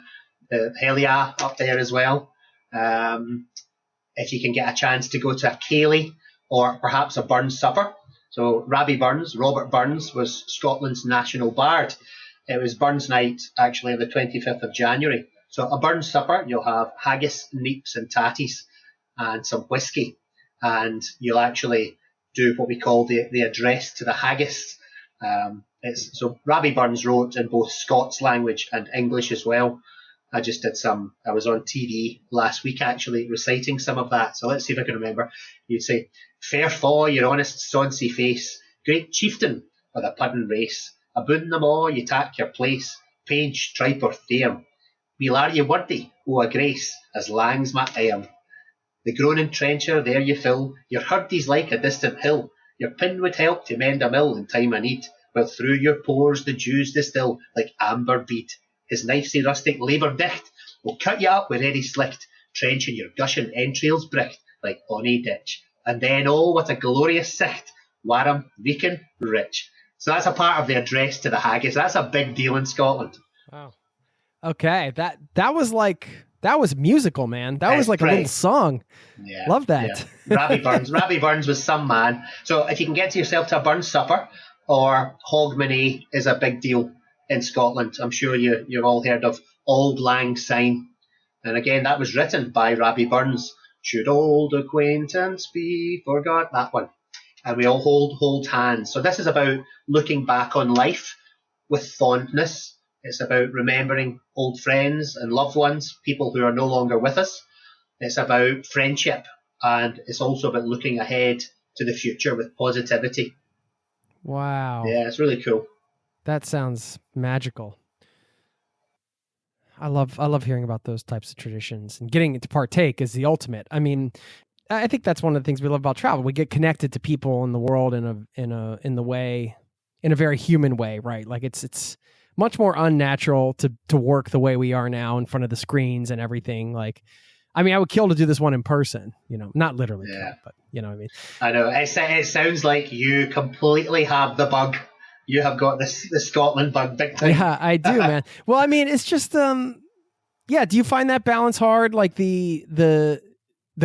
Helia up there as well. If you can get a chance to go to a Ceilidh or perhaps a Burns supper. So Robert Burns was Scotland's national bard. It was Burns night actually on the 25th of January. So a Burns supper, you'll have haggis, neeps and tatties and some whiskey. And you'll actually do what we call the address to the haggis. So Robbie Burns wrote in both Scots language and English as well. I was on TV last week actually reciting some of that. So let's see if I can remember. You'd say, fair fa, your honest sonsy face, great chieftain of the puddin' race, aboon them all you tak your place, page, tripe or theirm. We'll are ye worthy, o a grace, as lang's my airm. The groaning trencher there you fill, your hurdy's like a distant hill, your pin would help to mend a mill in time of need, while through your pores the dews distill like amber bead. His knifesy rustic labour dicht will cut you up with ready slicked, trenching your gushing entrails bricht like bonny ditch. And then, oh, what a glorious sicht, warm, reeking, rich. So that's a part of the address to the haggis. That's a big deal in Scotland. Wow. Okay, that was musical, man. That was like a little song. Yeah, love that. Yeah. Robbie Burns was some man. So if you can get yourself to a Burns supper, or Hogmanay is a big deal in Scotland. I'm sure you've all heard of Auld Lang Syne. And again, that was written by Robbie Burns. Should old acquaintance be forgot? That one. And we all hold hands. So this is about looking back on life with fondness. It's about remembering old friends and loved ones, people who are no longer with us. It's about friendship, and it's also about looking ahead to the future with positivity. Wow. Yeah, it's really cool. That sounds magical. I love hearing about those types of traditions, and getting to partake is the ultimate. I mean, I think that's one of the things we love about travel. We get connected to people in the world in a very human way, right? Like it's much more unnatural to work the way we are now in front of the screens and everything. Like, I mean, I would kill to do this one in person, not literally, kill, but you know what I mean? I know. It sounds like you completely have the bug. You have got the Scotland bug big time. Yeah, I do, man. Well, I mean, it's just, do you find that balance hard? Like the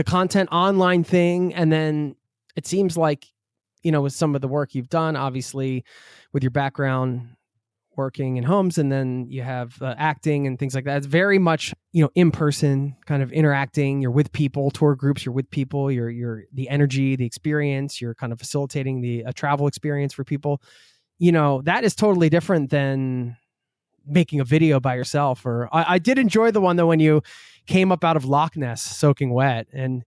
content online thing, and then it seems like with some of the work you've done, obviously with your background working in homes, and then you have acting and things like that. It's very much, in person, kind of interacting. You're with people, tour groups, you're with people, you're the energy, the experience, you're kind of facilitating a travel experience for people. That is totally different than making a video by yourself. Or I did enjoy the one though, when you came up out of Loch Ness soaking wet, and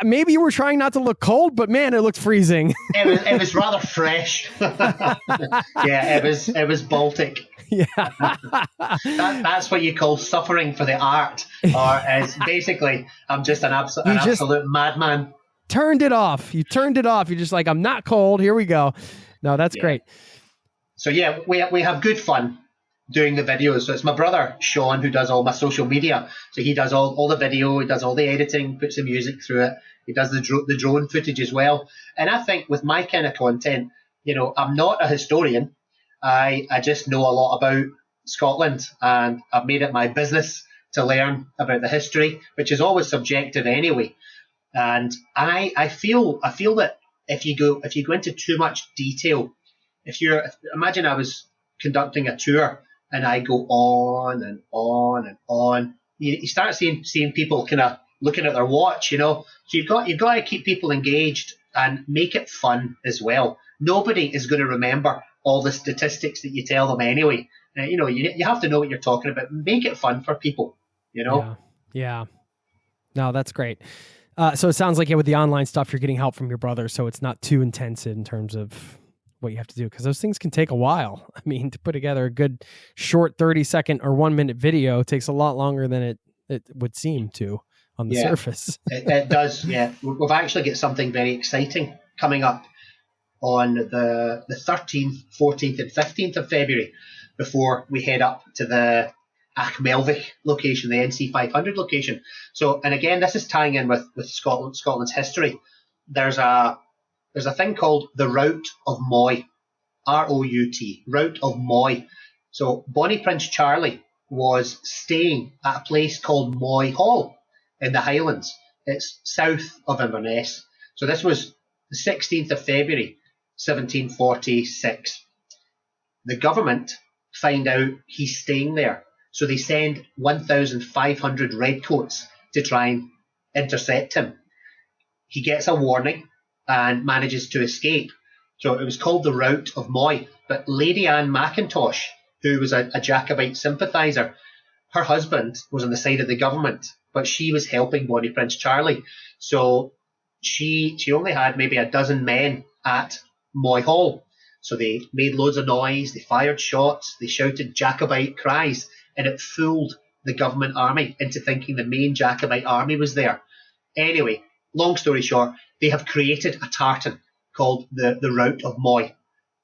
maybe you were trying not to look cold, but man, it looked freezing. It was rather fresh. Yeah, it was Baltic. Yeah. That's what you call suffering for the art, or as basically I'm just an absolute madman. Turned it off. You turned it off. You're just like, I'm not cold. Here we go. No, that's great. So yeah, we have good fun doing the videos. So it's my brother Sean who does all my social media. So he does all the video, he does all the editing, puts the music through it. He does the drone footage as well. And I think with my kind of content, I'm not a historian. I just know a lot about Scotland, and I've made it my business to learn about the history, which is always subjective anyway. And I feel that if you go into too much detail, imagine I was conducting a tour and I go on and on and on, you start seeing people kind of looking at their watch, So you've got to keep people engaged and make it fun as well. Nobody is going to remember all the statistics that you tell them anyway. You have to know what you're talking about. Make it fun for people, Yeah. No, that's great. So it sounds like with the online stuff, you're getting help from your brother, so it's not too intense in terms of what you have to do, because those things can take a while. I mean, to put together a good short 30-second or 1-minute video takes a lot longer than it would seem to on the surface. It does, yeah. We've actually got something very exciting coming up on the 13th, 14th and 15th of February before we head up to the Achmelvich location, the NC 500 location. So, and again, this is tying in with Scotland's history. There's a thing called the Rout of Moy, R-O-U-T, Rout of Moy. So Bonnie Prince Charlie was staying at a place called Moy Hall in the Highlands. It's south of Inverness. So this was the 16th of February, 1746. The government find out he's staying there. So they send 1,500 redcoats to try and intercept him. He gets a warning and manages to escape. So it was called the Rout of Moy. But Lady Anne McIntosh, who was a Jacobite sympathiser, her husband was on the side of the government, but she was helping Bonnie Prince Charlie. So she only had maybe a dozen men at Moy Hall. So they made loads of noise, they fired shots, they shouted Jacobite cries, and it fooled the government army into thinking the main Jacobite army was there. Anyway, long story short, they have created a tartan called the Rout of Moy.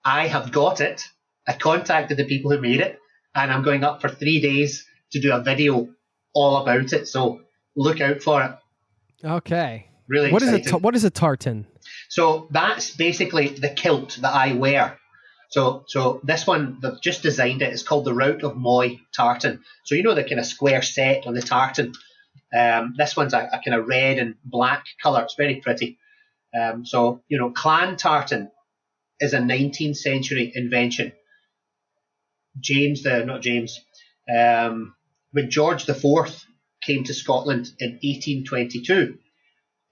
I have got it. I contacted the people who made it, and I'm going up for 3 days to do a video all about it. So look out for it. Okay. Really exciting. What is a tartan? So that's basically the kilt that I wear. So this one, they've just designed it. It's called the Rout of Moy tartan. So the kind of square set on the tartan. This one's a kind of red and black colour. It's very pretty. Clan tartan is a 19th century invention. When George IV came to Scotland in 1822,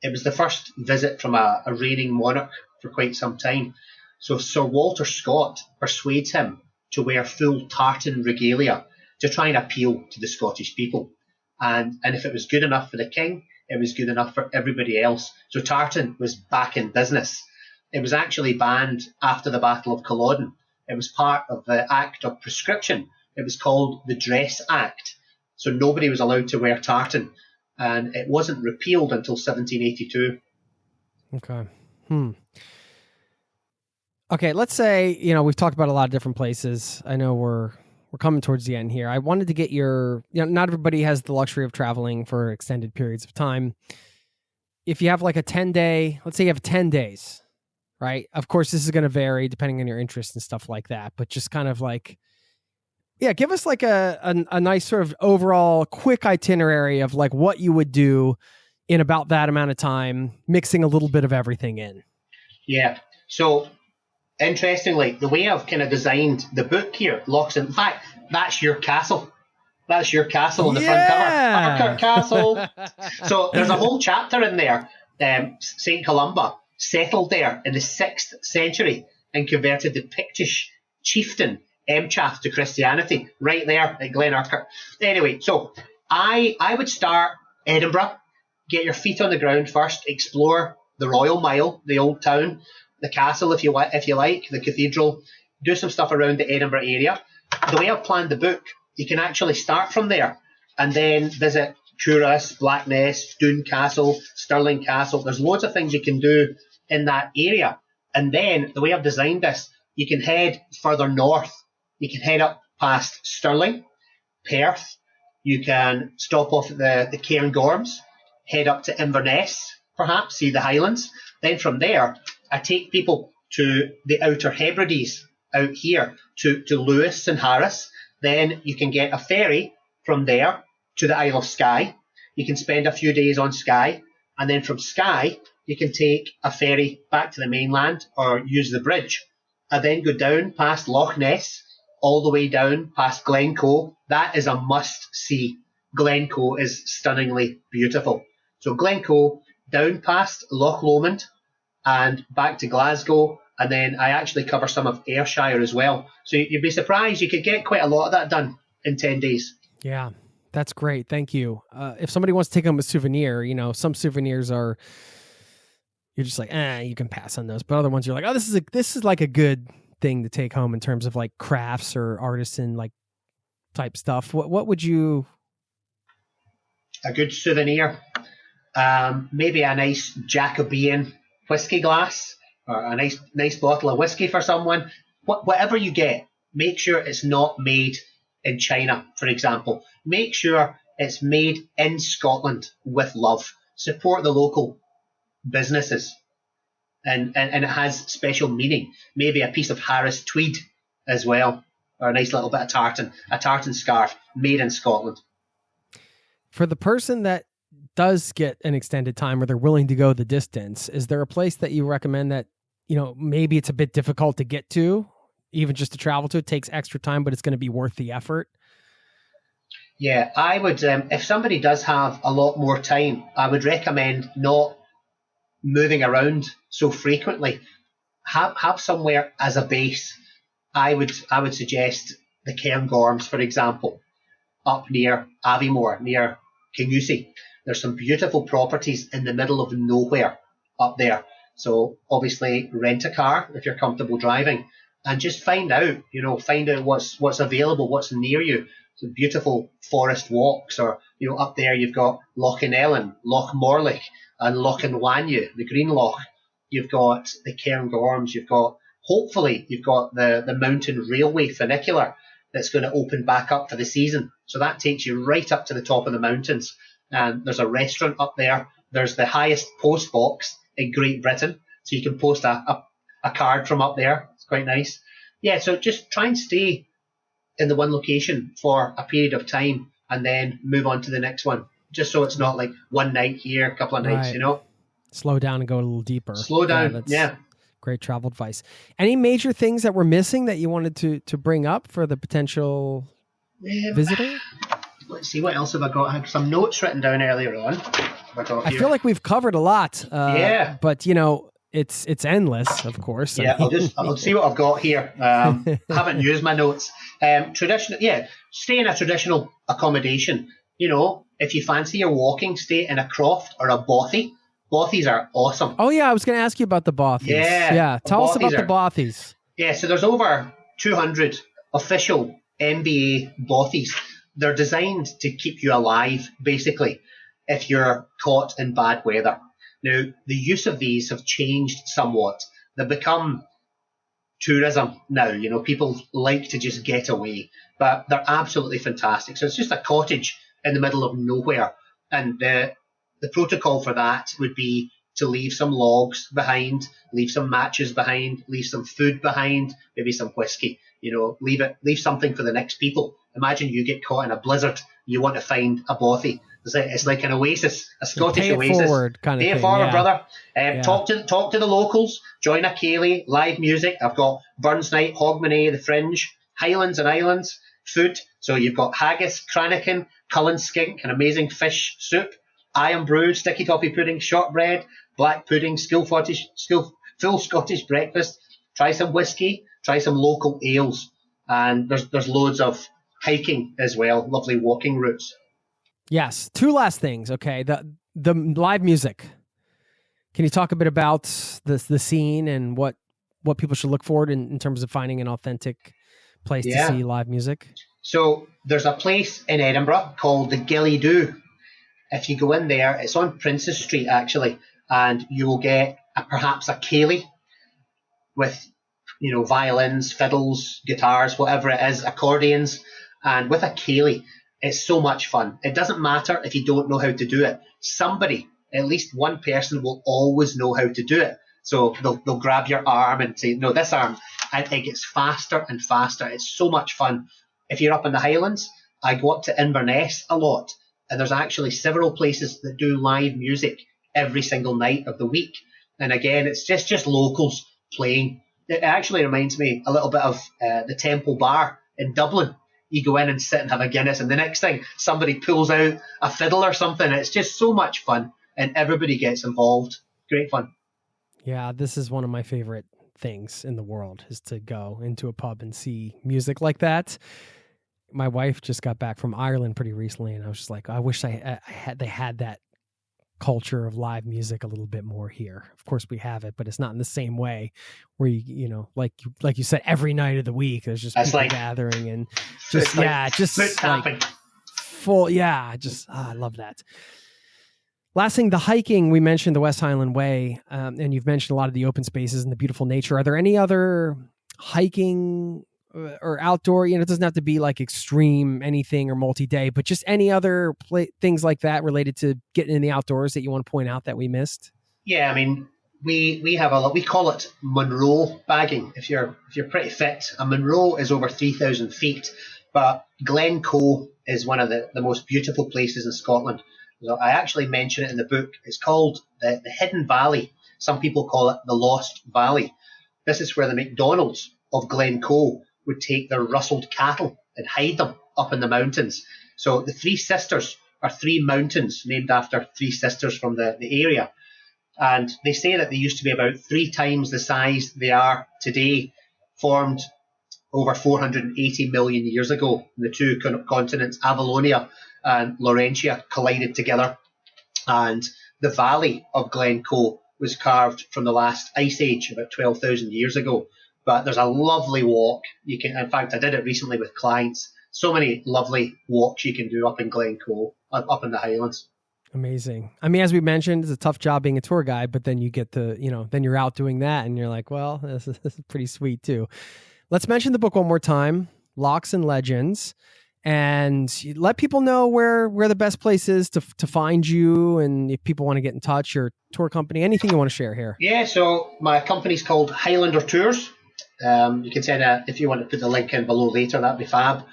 it was the first visit from a reigning monarch for quite some time. So Sir Walter Scott persuades him to wear full tartan regalia to try and appeal to the Scottish people. And if it was good enough for the king, it was good enough for everybody else. So tartan was back in business. It was actually banned after the Battle of Culloden. It was part of the Act of Prescription. It was called the Dress Act. So nobody was allowed to wear tartan. And it wasn't repealed until 1782. Okay. Okay, let's say, we've talked about a lot of different places. I know we're coming towards the end here. I wanted to get not everybody has the luxury of traveling for extended periods of time. If you have like a 10-day, let's say you have 10 days, right? Of course, this is going to vary depending on your interests and stuff like that, but just kind of like, give us like a nice sort of overall quick itinerary of like what you would do in about that amount of time, mixing a little bit of everything in. Yeah. So, interestingly, the way I've kind of designed the book here, locks in fact, that's your castle. That's your castle on the front cover. Harcourt Castle. So there's a whole chapter in there. St. Columba settled there in the 6th century and converted the Pictish chieftain Emchath to Christianity right there at Glen Urquhart. Anyway, so I would start Edinburgh. Get your feet on the ground first. Explore the Royal Mile, the old town, the castle if you like, the cathedral. Do some stuff around the Edinburgh area. The way I've planned the book, you can actually start from there and then visit Curas, Blackness, Doon Castle, Stirling Castle. There's loads of things you can do in that area. And then the way I've designed this, you can head further north. You can head up past Stirling, Perth. You can stop off at the Cairngorms, head up to Inverness, perhaps, see the Highlands. Then from there, I take people to the Outer Hebrides out here to Lewis and Harris. Then you can get a ferry from there to the Isle of Skye. You can spend a few days on Skye. And then from Skye, you can take a ferry back to the mainland or use the bridge. And then go down past Loch Ness, all the way down past Glencoe. That is a must-see. Glencoe is stunningly beautiful. So Glencoe, down past Loch Lomond and back to Glasgow. And then I actually cover some of Ayrshire as well. So you'd be surprised. You could get quite a lot of that done in 10 days. Yeah, that's great. Thank you. If somebody wants to take them a souvenir, some souvenirs are, you're just like, you can pass on those. But other ones you're like, oh, this is like a good thing to take home in terms of like crafts or artisan like type stuff. What would you? A good souvenir. Maybe a nice Jacobean whiskey glass. Or a nice bottle of whiskey for someone. Whatever you get, make sure it's not made in China, for example. Make sure it's made in Scotland with love. Support the local businesses. And it has special meaning. Maybe a piece of Harris tweed as well. Or a nice little bit of tartan. A tartan scarf made in Scotland. For the person that does get an extended time where they're willing to go the distance, is there a place that you recommend that, maybe it's a bit difficult to get to, even just to travel to? It takes extra time, but it's going to be worth the effort? Yeah, I would, if somebody does have a lot more time, I would recommend not moving around so frequently. Have somewhere as a base. I would suggest the Cairngorms, for example, up near Aviemore, near Kingussie. There's some beautiful properties in the middle of nowhere up there. So obviously rent a car if you're comfortable driving and just find out what's available, what's near you. Some beautiful forest walks, or, up there you've got Loch Ellen, Loch Morlich and Loch Wanyu, the Green Loch. You've got the Cairngorms, hopefully you've got the mountain railway funicular that's going to open back up for the season. So that takes you right up to the top of the mountains. And there's a restaurant up there. There's the highest post box in Great Britain. So you can post a card from up there. It's quite nice. Yeah, so just try and stay in the one location for a period of time and then move on to the next one. Just so it's not like one night here, a couple of nights, Right. Slow down and go a little deeper. Slow down, yeah. Great travel advice. Any major things that we're missing that you wanted to bring up for the potential visitor? Let's see, what else have I got? I had some notes written down earlier on. I feel like we've covered a lot. Yeah. But, it's endless, of course. Yeah, I'll see what I've got here. I haven't used my notes. Stay in a traditional accommodation. If you fancy your walking, stay in a croft or a bothy. Bothies are awesome. Oh, yeah, I was going to ask you about the bothies. Yeah, tell us about the bothies. Yeah, so there's over 200 official MBA bothies. They're designed to keep you alive, basically, if you're caught in bad weather. Now, the use of these have changed somewhat. They've become tourism now. People like to just get away, but they're absolutely fantastic. So it's just a cottage in the middle of nowhere. And the protocol for that would be to leave some logs behind, leave some matches behind, leave some food behind, maybe some whiskey. Leave something for the next people. Imagine you get caught in a blizzard. You want to find a bothy. It's like an oasis, a Scottish pay it oasis. forward kind of Pay thing. it forward, Yeah. brother. Yeah. Talk to the locals. Join a ceilidh, live music. I've got Burns Night, Hogmanay, the Fringe, Highlands and Islands, food. So you've got haggis, cranachan, Cullen skink, an amazing fish soup, iron brew, sticky toffee pudding, shortbread, black pudding, full Scottish breakfast. Try some whiskey, try some local ales, and there's loads of hiking as well, lovely walking routes. Yes. Two last things. Okay. The live music. Can you talk a bit about the scene and what people should look for in terms of finding an authentic place to see live music? So there's a place in Edinburgh called the Gilly Doo. If you go in there, it's on Princes Street actually, and you will get perhaps a ceilidh with, violins, fiddles, guitars, whatever it is, accordions, and with a ceilidh, it's so much fun. It doesn't matter if you don't know how to do it. Somebody, at least one person, will always know how to do it. So they'll grab your arm and say, no, this arm, and it gets faster and faster. It's so much fun. If you're up in the Highlands, I go up to Inverness a lot, and there's actually several places that do live music every single night of the week. And again, it's just locals playing. It actually reminds me a little bit of the Temple Bar in Dublin. You go in and sit and have a Guinness, and the next thing, somebody pulls out a fiddle or something. It's just so much fun, and everybody gets involved. Great fun. Yeah, this is one of my favorite things in the world, is to go into a pub and see music like that. My wife just got back from Ireland pretty recently, and I was just like, I wish they had that culture of live music a little bit more here. Of course we have it, but it's not in the same way where like you said, every night of the week there's just people gathering and just like full. Yeah, I love that. Last thing, the hiking, we mentioned the West Highland Way, and you've mentioned a lot of the open spaces and the beautiful nature. Are there any other hiking or outdoor, it doesn't have to be like extreme anything or multi-day, but just any other things like that related to getting in the outdoors that you want to point out that we missed? Yeah, I mean, we have we call it Munro bagging. If you're pretty fit, a Munro is over 3,000 feet, but Glencoe is one of the most beautiful places in Scotland. So I actually mention it in the book. It's called the Hidden Valley. Some people call it the Lost Valley. This is where the McDonald's of Glencoe would take their rustled cattle and hide them up in the mountains. So the Three Sisters are three mountains named after three sisters from the area. And they say that they used to be about 3 times the size they are today, formed over 480 million years ago. The two continents, Avalonia and Laurentia, collided together. And the valley of Glencoe was carved from the last ice age, about 12,000 years ago. But there's a lovely walk. In fact, I did it recently with clients. So many lovely walks you can do up in Glencoe, up in the Highlands. Amazing. I mean, as we mentioned, it's a tough job being a tour guide, but then you get to, then you're out doing that and you're like, well, this is pretty sweet too. Let's mention the book one more time, Locks and Legends, and let people know where the best place is to find you, and if people want to get in touch, your tour company, anything you want to share here. Yeah, so my company's called Highlander Tours. You can send if you want to put the link in below later, that'd be fab.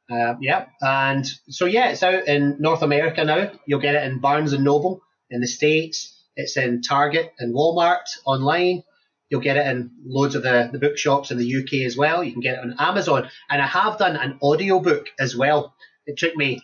And so it's out in North America now. You'll get it in Barnes and Noble in the States. It's in Target and Walmart online. You'll get it in loads of the bookshops in the UK as well. You can get it on Amazon. And I have done an audiobook as well. It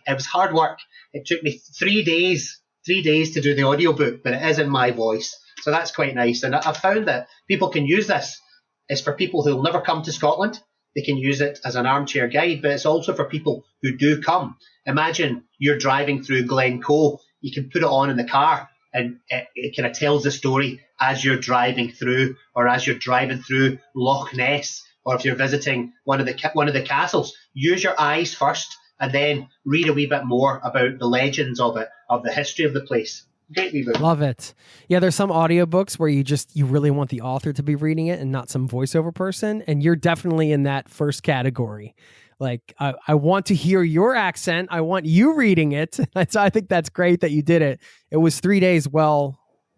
was hard work. It took me 3 days to do the audiobook, but it is in my voice. So that's quite nice. And I've found that people can use this. It's for people who will never come to Scotland. They can use it as an armchair guide, but it's also for people who do come. Imagine you're driving through Glencoe. You can put it on in the car, and it kind of tells the story as you're driving through, or as you're driving through Loch Ness, or if you're visiting one of the castles. Use your eyes first, and then read a wee bit more about the legends of it, of the history of the place. Great wee book. Love it. Yeah, there's some audiobooks where you really want the author to be reading it and not some voiceover person, and you're definitely in that first category. Like, I want to hear your accent. I want you reading it. So I think that's great that you did it. It was 3 days well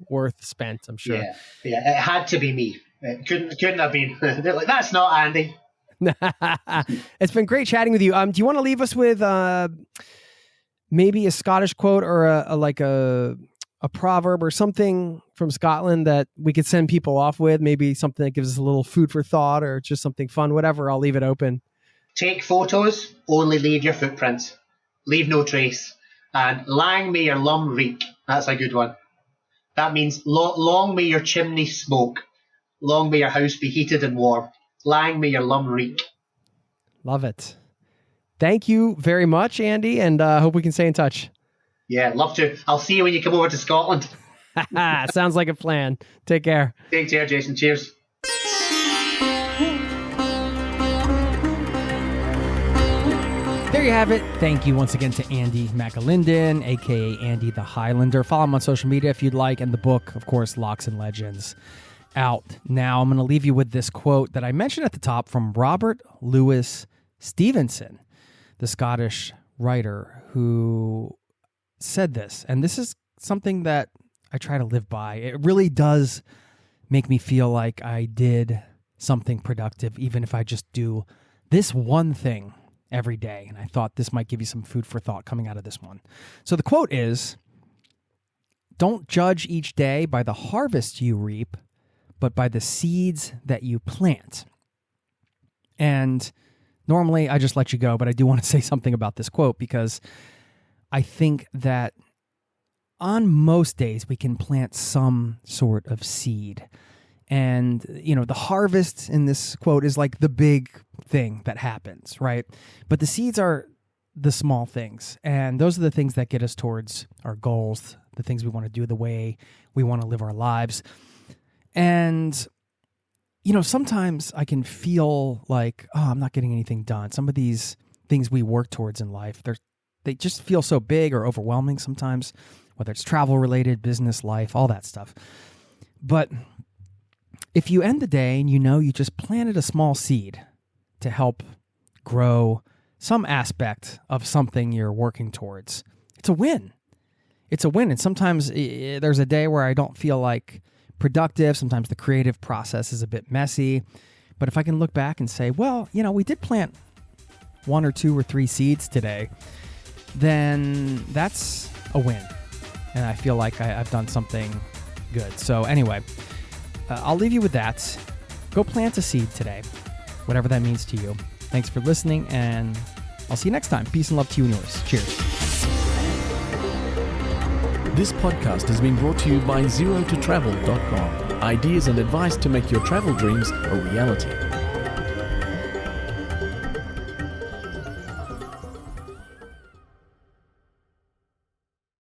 worth spent, I'm sure. Yeah, it had to be me. It couldn't have been. They're like, that's not Andy. It's been great chatting with you. Do you want to leave us with maybe a Scottish quote or a proverb or something from Scotland that we could send people off with, maybe something that gives us a little food for thought or just something fun, whatever. I'll leave it open. Take photos, only leave your footprints. Leave no trace. And lang may your lum reek. That's a good one. That means long may your chimney smoke. Long may your house be heated and warm. Lang may your lum reek. Love it. Thank you very much, Andy, and hope we can stay in touch. Yeah, love to. I'll see you when you come over to Scotland. Sounds like a plan. Take care. Take care, Jason. Cheers. There you have it. Thank you once again to Andy McAlindon, a.k.a. Andy the Highlander. Follow him on social media if you'd like. And the book, of course, Locks and Legends, out now. I'm going to leave you with this quote that I mentioned at the top from Robert Louis Stevenson, the Scottish writer, who said this. And this is something that I try to live by. It really does make me feel like I did something productive, even if I just do this one thing every day. And I thought this might give you some food for thought coming out of this one. So the quote is, "Don't judge each day by the harvest you reap, but by the seeds that you plant." And normally I just let you go, but I do want to say something about this quote because I think that on most days we can plant some sort of seed. And, the harvest in this quote is like the big thing that happens, right? But the seeds are the small things. And those are the things that get us towards our goals, the things we want to do, the way we want to live our lives. And, sometimes I can feel like, I'm not getting anything done. Some of these things we work towards in life, they just feel so big or overwhelming sometimes, whether it's travel related, business, life, all that stuff. But if you end the day and you just planted a small seed to help grow some aspect of something you're working towards, it's a win. It's a win. And sometimes there's a day where I don't feel like productive. Sometimes the creative process is a bit messy. But if I can look back and say, well, we did plant 1 or 2 or 3 seeds today, then that's a win. And I feel like I've done something good. So anyway, I'll leave you with that. Go plant a seed today, whatever that means to you. Thanks for listening, and I'll see you next time. Peace and love to you and yours. Cheers. This podcast has been brought to you by ZeroToTravel.com. Ideas and advice to make your travel dreams a reality.